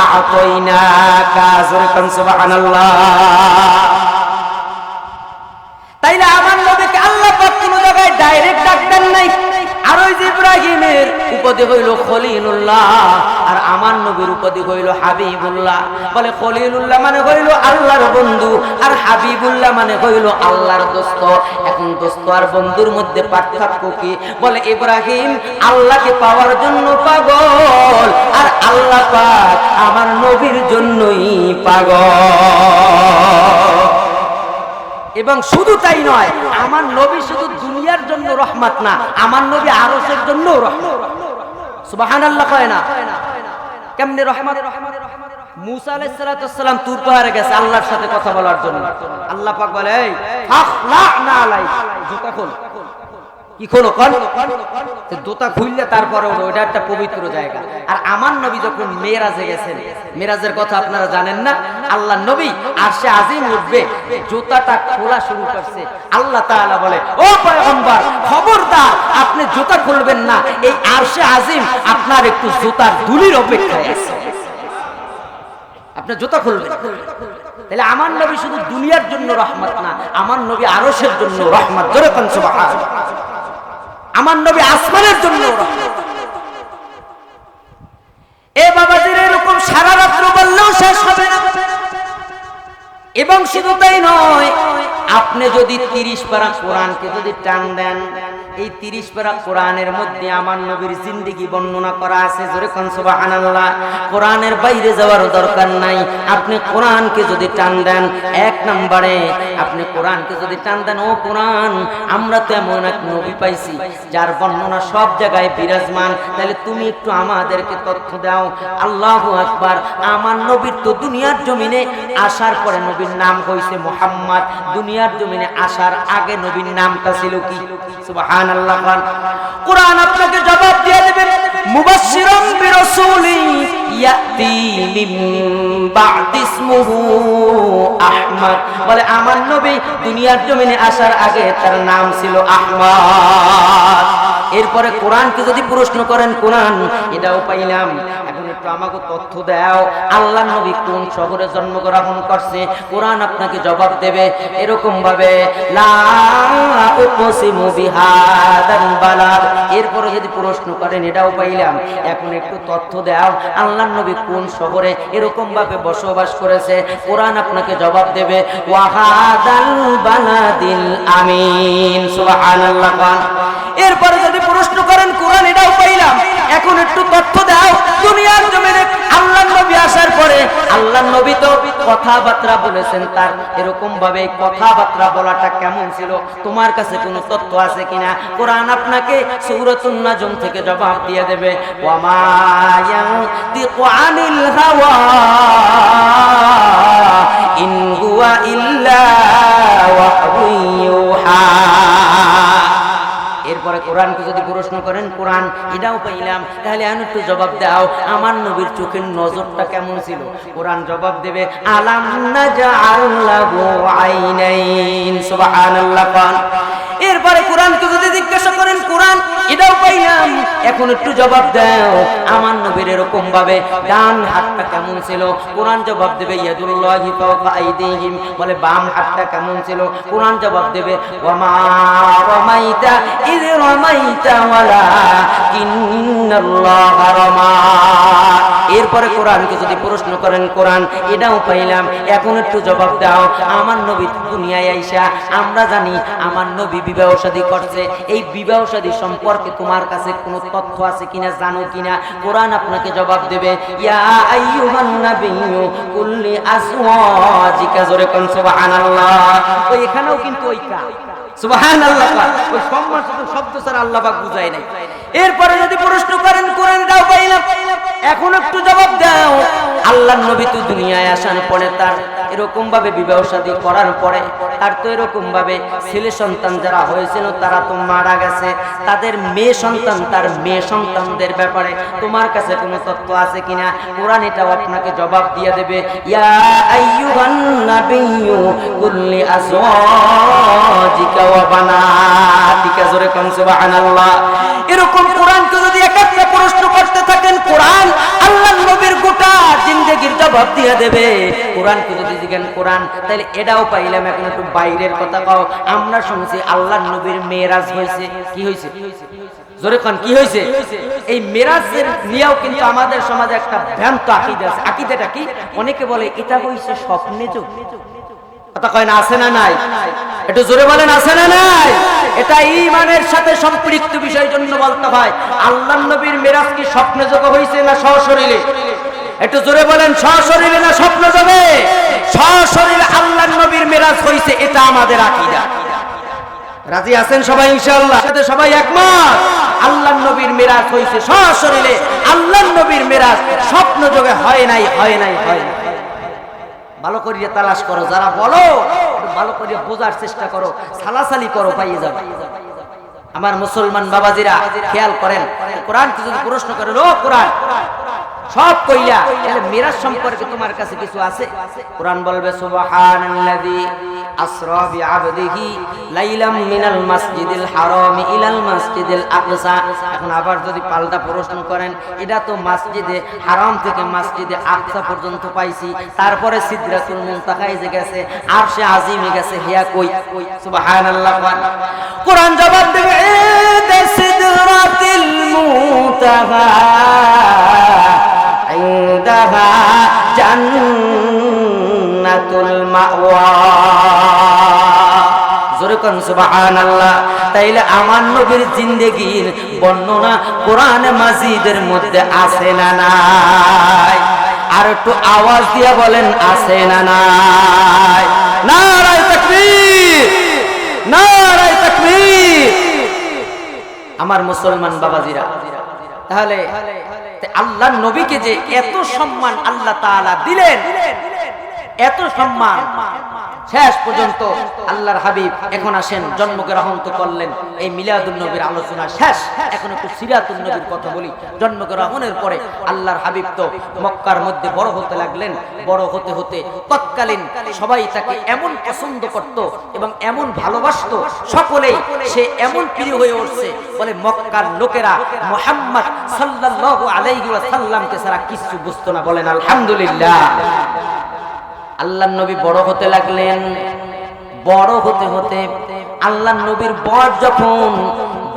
আ'তাইনাকা। জোরে কোন সুবহানাল্লাহ। তাইলে আমার নবীকে আল্লাহ পাক কোন জায়গায় ডাইরেক্ট ডাক দেন নাই। আর ওই যে ইব্রাহিমের উপাধি হইল খলিলুল্লাহ, আর আমার নবীর উপাধি হইল হাবিবুল্লাহ। বলে খলিলুল্লাহ মানে হইল আল্লাহর বন্ধু, আর হাবিবুল্লাহ মানে হইল আল্লাহর দোস্ত। এখন দোস্ত আর বন্ধুর মধ্যে পার্থক্য কি? বলে ইব্রাহিম আল্লাহকে পাওয়ার জন্য পাগল, আর আল্লাহ পাক আমার নবীর জন্যই পাগল। এবং শুধু তাই নয়, আমার নবী শুধু দুনিয়ার জন্য রহমত না, আমার নবী আরশের জন্য রহমত। সুবহানাল্লাহ কয় না? কেমনে রহমত? মুসা আলাইহিস সালাম তুর পাহাড়ে গেছে আল্লাহর সাথে কথা বলার জন্য। আল্লাহ পাক বলে এই ফাখলা'না আলাইক, জুতা খোল। কি খোলো? জুতা খুললে তারপরে ওটা একটা পবিত্র জায়গা। আর আমার নবী যখন মেরাজে গেছেন, মেরাজের কথা আপনারা জানেন না? আল্লাহ নবী আরশে আজিম উঠবে, জুতাটা খোলা শুরু করছে। আল্লাহ তাআলা বলে ও পয়গম্বর খবরদার, আপনি জুতা খুলবেন না, এই আরশে আজিম আপনার একটু জুতার ধুলির অপেক্ষায় আছে, আপনি জুতা খুলবেন। তাহলে আমার নবী শুধু দুনিয়ার জন্য রহমত না, আমার নবী আরশের জন্য রহমত। জোরে কোন সুবহানাল্লাহ। আমার নবী আসমানের জন্য রহমত। এ বাবাজির এরকম সারা রাত্র বললেও শেষ হবে না। এবং শুধু তাই নয়, আপনি যদি 30 পারা কোরআনকে যদি টান দেন, এই 30 পারা কোরআনের মধ্যে আমার নবীর জিন্দেগি বর্ণনা করা আছে। জোরে কোন সুবহানাল্লাহ। কোরআনের বাইরে যাওয়ার দরকার নাই। আপনি কোরআনকে যদি টান দেন, এক নম্বরে আপনি কোরআনকে যদি টান দেন, ও কোরআন আমরা তো এমন এক নবী পাইছি যার বর্ণনা সব জায়গায় বিরাজমান, তাহলে তুমি একটু আমাদেরকে তথ্য দাও। আল্লাহু আকবার। আমার নবীর তো দুনিয়ার জমিনে আসার পরে নবীর নাম হইছে মুহাম্মদ, দুনিয়ার জমিনে আসার আগে নবীর নামটা ছিল কি? সুবহানাল্লাহ। কোরআন আপনাকে জবাব দিয়ে দেবে মুবাশশিরাম বিরাসূলি ইয়াতি মিন বা'দি ইসমুহু আহমদ। বলে আমার নবী দুনিয়ার জমিনে আসার আগে তার নাম ছিল আহমদ। এরপরে কোরআনকে যদি প্রশ্ন করেন, কোরআন এটাও পাইলাম, এখন একটু আমাকে তথ্য দাও আল্লাহ নবী কোন শহরে জন্মগ্রহণ করছে। কোরআন আপনাকে জবাব দেবে এরকম ভাবে লা উকসিমু বিহাদাল বালাদ। এরপরে যদি প্রশ্ন করেন, এটাও পাইলাম, এখন একটু তথ্য দাও আল্লাহ নবী কোন শহরে এরকম ভাবে বসবাস করেছে। কোরআন আপনাকে জবাব দেবে ওয়াহাদাল বালাদিল আমিন। সুবহানাল্লাহ। এরপরে যদি প্রশ্ন করেন কোরআন এটাও পাইলাম, এখন একটু তথ্য দাও দুনিয়ার জমিনে আল্লাহর নবী আসার পরে আল্লাহর নবী তো কথাবার্তা বলেছেন, তার এরকম ভাবে কথাবার্তা বলাটা কেমন ছিল, তোমার কাছে কোনো তথ্য আছে কিনা? কোরআন আপনাকে সূরাতুন নাজম থেকে জবাব দিয়ে দেবে, ওয়া মা ইয়ানতিকু আনিল হাওয়া ইন হুয়া ইল্লা ওয়াহয়ুন ইউহা। এরপরে কোরআনকে যদি প্রশ্ন করেন কোরআন এটাও পাইলাম, তাহলে আমি একটু জবাব দাও আমার নবীর চোখের নজরটা কেমন ছিল? কোরআন জবাব দেবে আলাম নাজআল লাহু আইনাইন। সুবহানাল্লাহ। এরপরে কোরআনকে যদি জিজ্ঞাসা করেন কোরআন এটাও পাইলাম, এখন একটু জবাব দাও আমার নবীর এরকম ভাবে ডান হাতটা কেমন ছিল? কোরআন জবাব দেবে ইয়াদুল্লাহি ফাওকা আইদিহিম, বলে বাম হাতটা কেমন ছিল? কোরআন জবাব দেবে ওয়া মা রামাইতা ইয রামাইতা ওয়ালাকিন্নাল্লাহা রামা। এরপরে কোরআনকে যদি প্রশ্ন করেন কোরআন এটাও পাইলাম, এখন একটু জবাব দাও আমার নবী দুনিয়ায় আইসা আমরা জানি আমার নবী বিবাহ শাদী করছে, এই বিবাহ শাদী সম্পর্কে তোমার কাছে কোনো তথ্য আছে কিনা, জানো কিনা? কোরআন আপনাকে জবাব দেবে ইয়া আইয়ুহান নাবিয়্যু কুল্লি আজওয়াজিকা। জোরে কোন সুবহানাল্লাহ। ওই এখানেও কিন্তু ওই কা সুবহানাল্লাহ, ওই সম্মান শব্দ ছাড়া আল্লাহ পাক বুঝায় নাই। এরপরে যদি প্রশ্ন করেন কোরআন দাও পাইলাম, এখন একটু জবাব দাও আল্লাহর নবী তো দুনিয়ায় আসার পরে তার এরকম ভাবে বিবাহ শাদী করার পরে তার তো এরকম ভাবে ছেলে সন্তান যারা হয়েছিল তারা তো মারা গেছে, তাদের মেয়ে সন্তান তার মেয়ে সন্তানদের ব্যাপারে তোমার কাছে কোনো তথ্য আছে কিনা? কোরআন এটাও আপনাকে জবাব দিয়ে দেবে ইয়া আইয়ুহান নাবিয়্যু কুল্লি আজওয়াজিকা ওয়া বানাতিকা। জোরে কোন সুবহানাল্লাহ। এরকম কোরআনকে যদি একটা প্রশ্ন করতে থাকেন কোরআন আল্লাহর নবীর গোটা জিন্দেগির জবাব দিয়ে দেবে। কোরআনকে যদি জিজ্ঞেন কোরআন তাহলে এটাও পাইলাম, এখন একটু বাইরের কথা কও। আমরা শুনছি আল্লাহর নবীর মেরাজ হয়েছে, কি হয়েছে? জোরে কোন কি হয়েছে? এই মেরাজের নিয়েও কিন্তু আমাদের সমাজে একটা ভ্রান্ত আকীদা আছে। আকীদাটা কি? অনেকে বলে এটা হইছে স্বপ্নে যোগ। কথা কয় না, আছে না নাই? একটু জোরে বলেন আছে না নাই? এটা ঈমানের সাথে সম্পৃক্ত বিষয়ের জন্য বলতে হয়। আল্লাহর নবীর মেরাজ কি স্বপ্নে যোগ হইছে না সশরীরে? একটু জোরে বলেন সশরীরে না স্বপ্ন যোগে? সশরীরে আল্লাহর নবীর মেরাজ হইছে, এটা আমাদের আকীদা। রাজি আছেন সবাই ইনশাআল্লাহ? সাথে সবাই একমত? আল্লাহর নবীর মেরাজ হইছে সশরীরে, আল্লাহর নবীর মেরাজ স্বপ্ন যোগে হয় নাই, হয় নাই, হয় নাই। ভালো করিয়া তালাশ করো, যারা বলো ভালো করিয়া বোঝার চেষ্টা করো, সালাসালি করো, পাইয়ে যাবে। আমার মুসলমান বাবাজিরা খেয়াল করেন, কোরআনকে যদি প্রশ্ন করেন ও কোরআন সব কইলা তাহলে মিরাজ সম্পর্কে তোমার কাছে কিছু আছে? কোরআন বলবে সুবহানাল্লাযী আসরা বিআবদিহি লাইলাম মিনাল মাসজিদিল হারামি ইলাল মাসজিদিল আকসা। এখন আবার যদি পাল্টা প্রশ্ন করেন এটা তো মসজিদে হারাম থেকে মসজিদে আকসা পর্যন্ত পাইছি, তারপরে সিদরাতুল মুনতাহায় যে গেছে, আরশে আজিমে গেছে, হিয়া কই? সুবহানাল্লাহ। কোরআন জবাব দেবে ইনদা সিদরাতিল মুনতাহা ইনদাহা জান্নাতুল মাওয়া। জোরে কোন সুবহানাল্লাহ। তাইলে আমার নবীর জিন্দেগীর বর্ণনা কোরআন মাজিদের মধ্যে আছে না নাই? আর একটু আওয়াজ দিয়ে বলেন আছে না নাই? নারায়ে তাকবীর, নারায়ে তাকবীর। আমার মুসলমান বাবাজিরা, তাহলে আল্লাহর নবীকে যে এত সম্মান আল্লাহ তাআলা দিলেন, এত সম্মান, শেষ পর্যন্ত আল্লাহর হাবিব এখন আসেন জন্মগ্রহণ তো করলেন, এই মিলাদুন নবীর আলোচনা শেষ। এখন একটু সিরাতুন নবীর কথা বলি। জন্মগ্রহণের পরে আল্লাহর হাবিব তো মক্কার মধ্যে বড় হতে লাগলেন। বড় হতে হতে তৎকালীন সবাই তাকে এমন পছন্দ করত এবং এমন ভালোবাসতো, সকলেই সে এমন প্রিয় হয়ে উঠছে বলে মক্কার লোকেরা মুহাম্মদ সাল্লাল্লাহু আলাইহি ওয়াসাল্লামকে ছাড়া কিছু বুঝতো না। বলেন আলহামদুলিল্লাহ। আল্লাহর নবী বড় হতে লাগলেন। বড় হতে হতে আল্লাহর নবীর বর যখন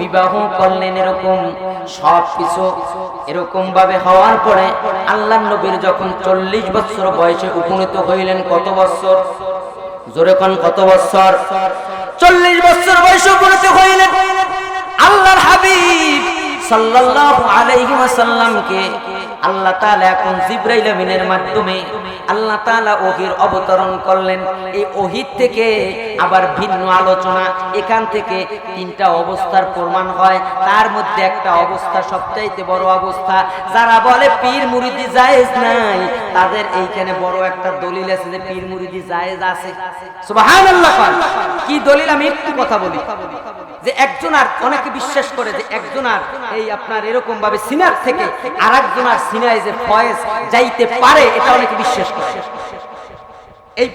বিবাহ করলেন, এরকম সব কিছু এরকম ভাবে হওয়ার পরে আল্লাহর নবীর যখন 40 বছর বয়সে উপনীত হইলেন, কত বছর? জোরে কোন কত বছর? 40 বছর বয়সে উপনীত হইলেন। আল্লাহর হাবিব সাল্লাল্লাহু আলাইহি ওয়াসাল্লামকে আল্লাহ তাআলা এখন জিবরাইল আমিনের মাধ্যমে আল্লাহ তাআলা ওহীর অবতরণ করলেন। এই ওহীর থেকে আবার ভিন্ন আলোচনা, এখান থেকে তিনটা অবস্থার প্রমাণ হয়। তার মধ্যে একটা অবস্থা সবচাইতে বড় অবস্থা, যারা বলে পীর মুরিদি জায়েজ নাই, তাদের এইখানে বড় একটা দলিল আছে যে পীর মুরিদি জায়েজ আছে। সুবহানাল্লাহ। কি দলিল? আমি একটু কথা বলি যে একজনার, অনেকে বিশ্বাস করে যে একজনার এই আপনার এরকম ভাবে সিনার থেকে আরেকজনার সিনায় যে ফয়েজ যাইতে পারে, এটা অনেকে বিশ্বাস করে। এই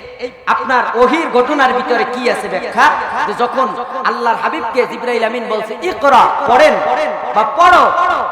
আপনার ওহীর ঘটনার ভিতরে কি আছে ব্যাখ্যা, যে যখন আল্লাহর হাবিবকে জিবরাইল আমিন বলছে ইকরা, পড়েন বা পড়ো,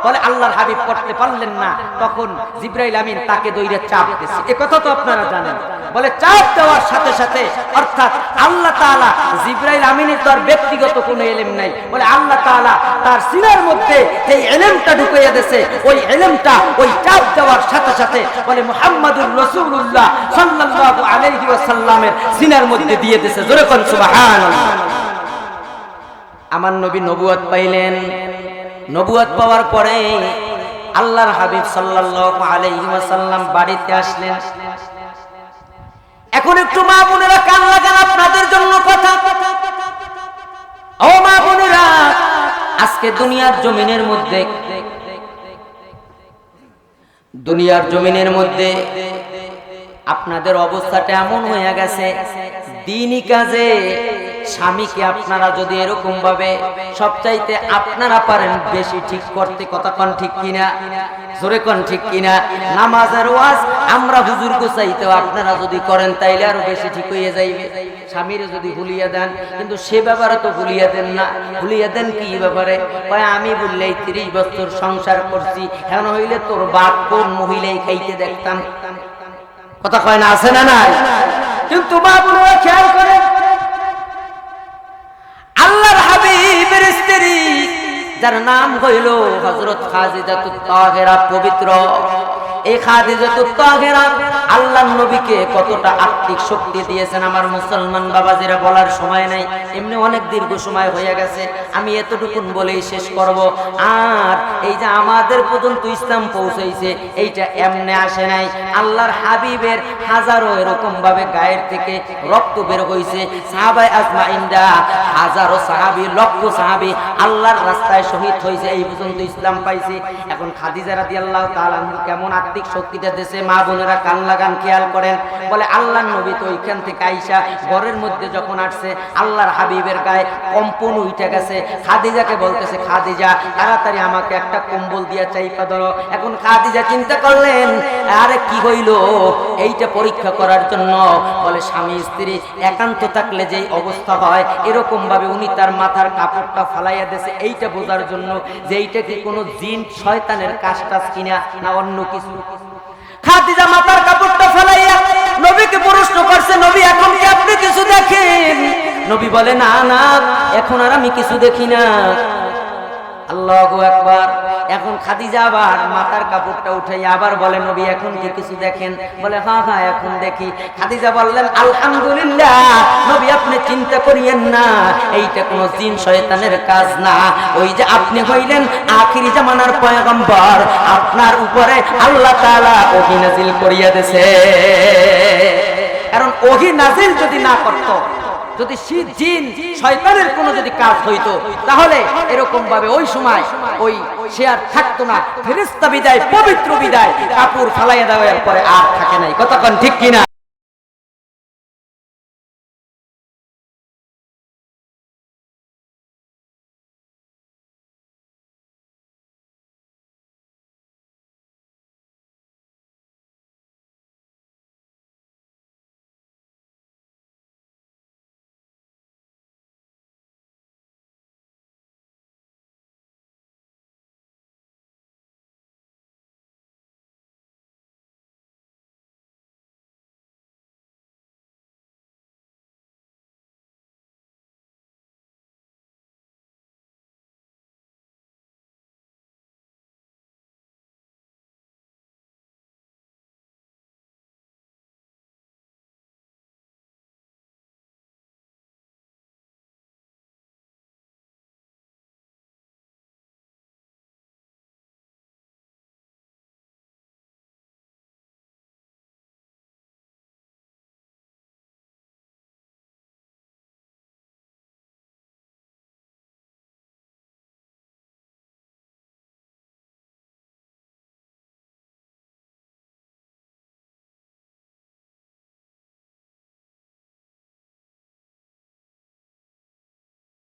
বলে আল্লাহর হাবিব পড়তে পারলেন না, তখন জিবরাইল আমিন তাকে দইরা চাপ দিয়েছে। এই কথা তো আপনারা জানেন। বলে চাপ দেওয়ার সাথে সাথে, অর্থাৎ আল্লাহ তাআলা জিবরাইল আমিনের তার ব্যক্তিগত কোনো ইলম নাই, বলে আল্লাহ তাআলা তার সিনার মধ্যে যে ইলমটা ঢুকাইয়া দিয়েছে, ওই ইলমটা ওই চাপ দেওয়ার সাথে সাথে বলে মুহাম্মাদুর রাসূলুল্লাহ সাল্লাল্লাহু আলাইহি ওয়াসাল্লামের সিনার মধ্যে দিয়ে দিয়েছে। জোরে কোন সুবহানাল্লাহ। আমার নবী নবুয়ত পাইলেন। নবুয়ত পাওয়ার পরে আল্লাহর হাবিব সাল্লাল্লাহু আলাইহি ওয়াসাল্লাম বাড়িতে আসলেন। এখন একটু মা বোনেরা কান লাগান, আপনাদের জন্য কথা। ও মা বোনেরা, আজকে দুনিয়ার জমিনের মধ্যে আপনাদের অবস্থাটা এমন হয়ে গেছে, দ্বীনি কাজে স্বামীকে আপনারা যদি এরকম ভাবে সবচাইতে আপনারা পারেন বেশি ঠিক করতে, কথা কোন ঠিক কিনা? জোরে কোন ঠিক কিনা? নামাজের ওয়াজ আমরা হুজুর গোছাইতে আপনারা যদি করেন তাইলে আরো বেশি ঠিক হয়ে যাইবে। স্বামীরে যদি ভুলিয়ে দেন, কিন্তু সে ব্যাপারে তো ভুলিয়ে দেন না। ভুলিয়ে দেন কি ব্যাপারে? কয় আমি বললেই 30 বছর সংসার করছি, এখন হইলে তোর বাপ কোন মহিলাই খাইতে দেখতাম। কথা কয় না, আছে না নাই? কিন্তু মা বোনেরা খেয়াল করেন, আল্লাহর হাবিবের স্ত্রী যার নাম হইল হযরত খাদিজাতুত তাহেরা পবিত্র, এই খাদিজাতুত তাহেরা আল্লাহর নবীকে কতটা আত্মিক শক্তি দিয়েছেন আমার মুসলমান বাবাজিরা বলার সময় নাই। এমনি অনেক দীর্ঘ সময় হয়ে গেছে, আমি এতটুকুন বলেই শেষ করব। আর এই যে আমাদের পর্যন্ত ইসলাম পৌঁছাইছে, এইটা এমনি আসে নাই। আল্লাহর হাবিবের হাজারো এরকম ভাবে গায়ের থেকে রক্ত বের হইছে। সাহাবায়ে আজমাইনরা হাজারো সাহাবী, লক্ষ সাহাবী আল্লাহর রাস্তায় শহীদ হইছে, এই পর্যন্ত ইসলাম পাইছে। এখন খাদিজা রাদিয়াল্লাহু তাআলা কেমন আত্মিক শক্তিটা দেশে, মা বোনেরা কান লাগান, খেয়াল করেন। বলে আল্লাহর নবী তো ওইখান থেকে আইসা ঘরের মধ্যে যখন আসছে, আল্লাহর হাবিবের গায়ে কম্পন উঠে গেছে। খাদিজাকে বলতেছে, খাদিজা তাড়াতাড়ি আমাকে একটা কম্বল দিয়া চাইপা ধরো। এখন খাদিজা চিন্তা করলেন, আরে কি হইল, এইটা পরীক্ষা করার জন্য। বলে স্বামী স্ত্রী একান্ত থাকলে যেই অবস্থা হয়, এরকম ভাবে উনি তার মাথার কাপড়টা ফালাইয়া দিয়েছে, এইটা বোঝার জন্য যে এইটা কি কোনো জিন শয়তানের কাজটাজ কিনা না অন্য কিছু। খাদিজা মাথার কাপড়টা ফেলাইয়া নবীকে প্রশ্ন করছে, নবী এখন কি আপনি কিছু দেখেন? নবী বলে, না না, এখন আর আমি কিছু দেখি না। আল্লাহু আকবার। এখন খাদিজা আবার মাথার কাপড়টা উঠাইয়া আবার বলে, নবী এখন কি কিছু দেখেন? বলে, হ্যাঁ হ্যাঁ এখন দেখি। খাদিজা বললেন, আলহামদুলিল্লাহ নবী আপনি চিন্তা করিয়েন না, এইটা কোনো জিন শয়তানের কাজ না। ওই যে আপনি হইলেন আখিরি জামানার পয়গম্বর, আপনার উপরে আল্লাহ তাআলা ওহী নাজিল করিয়া দিয়েছে। কারণ ওহী নাজিল যদি না করত, যদি জিন শয়তানের কোনো যদি কাজ হইতো, তাহলে এরকম ভাবে ওই সময় ওই সে আর থাকতো না। ফেরেশতা বিদায়, পবিত্র বিদায়, কাপড় ফালাইয়া দেওয়ার পরে আর থাকে নাই। কথা কোন ঠিক কিনা?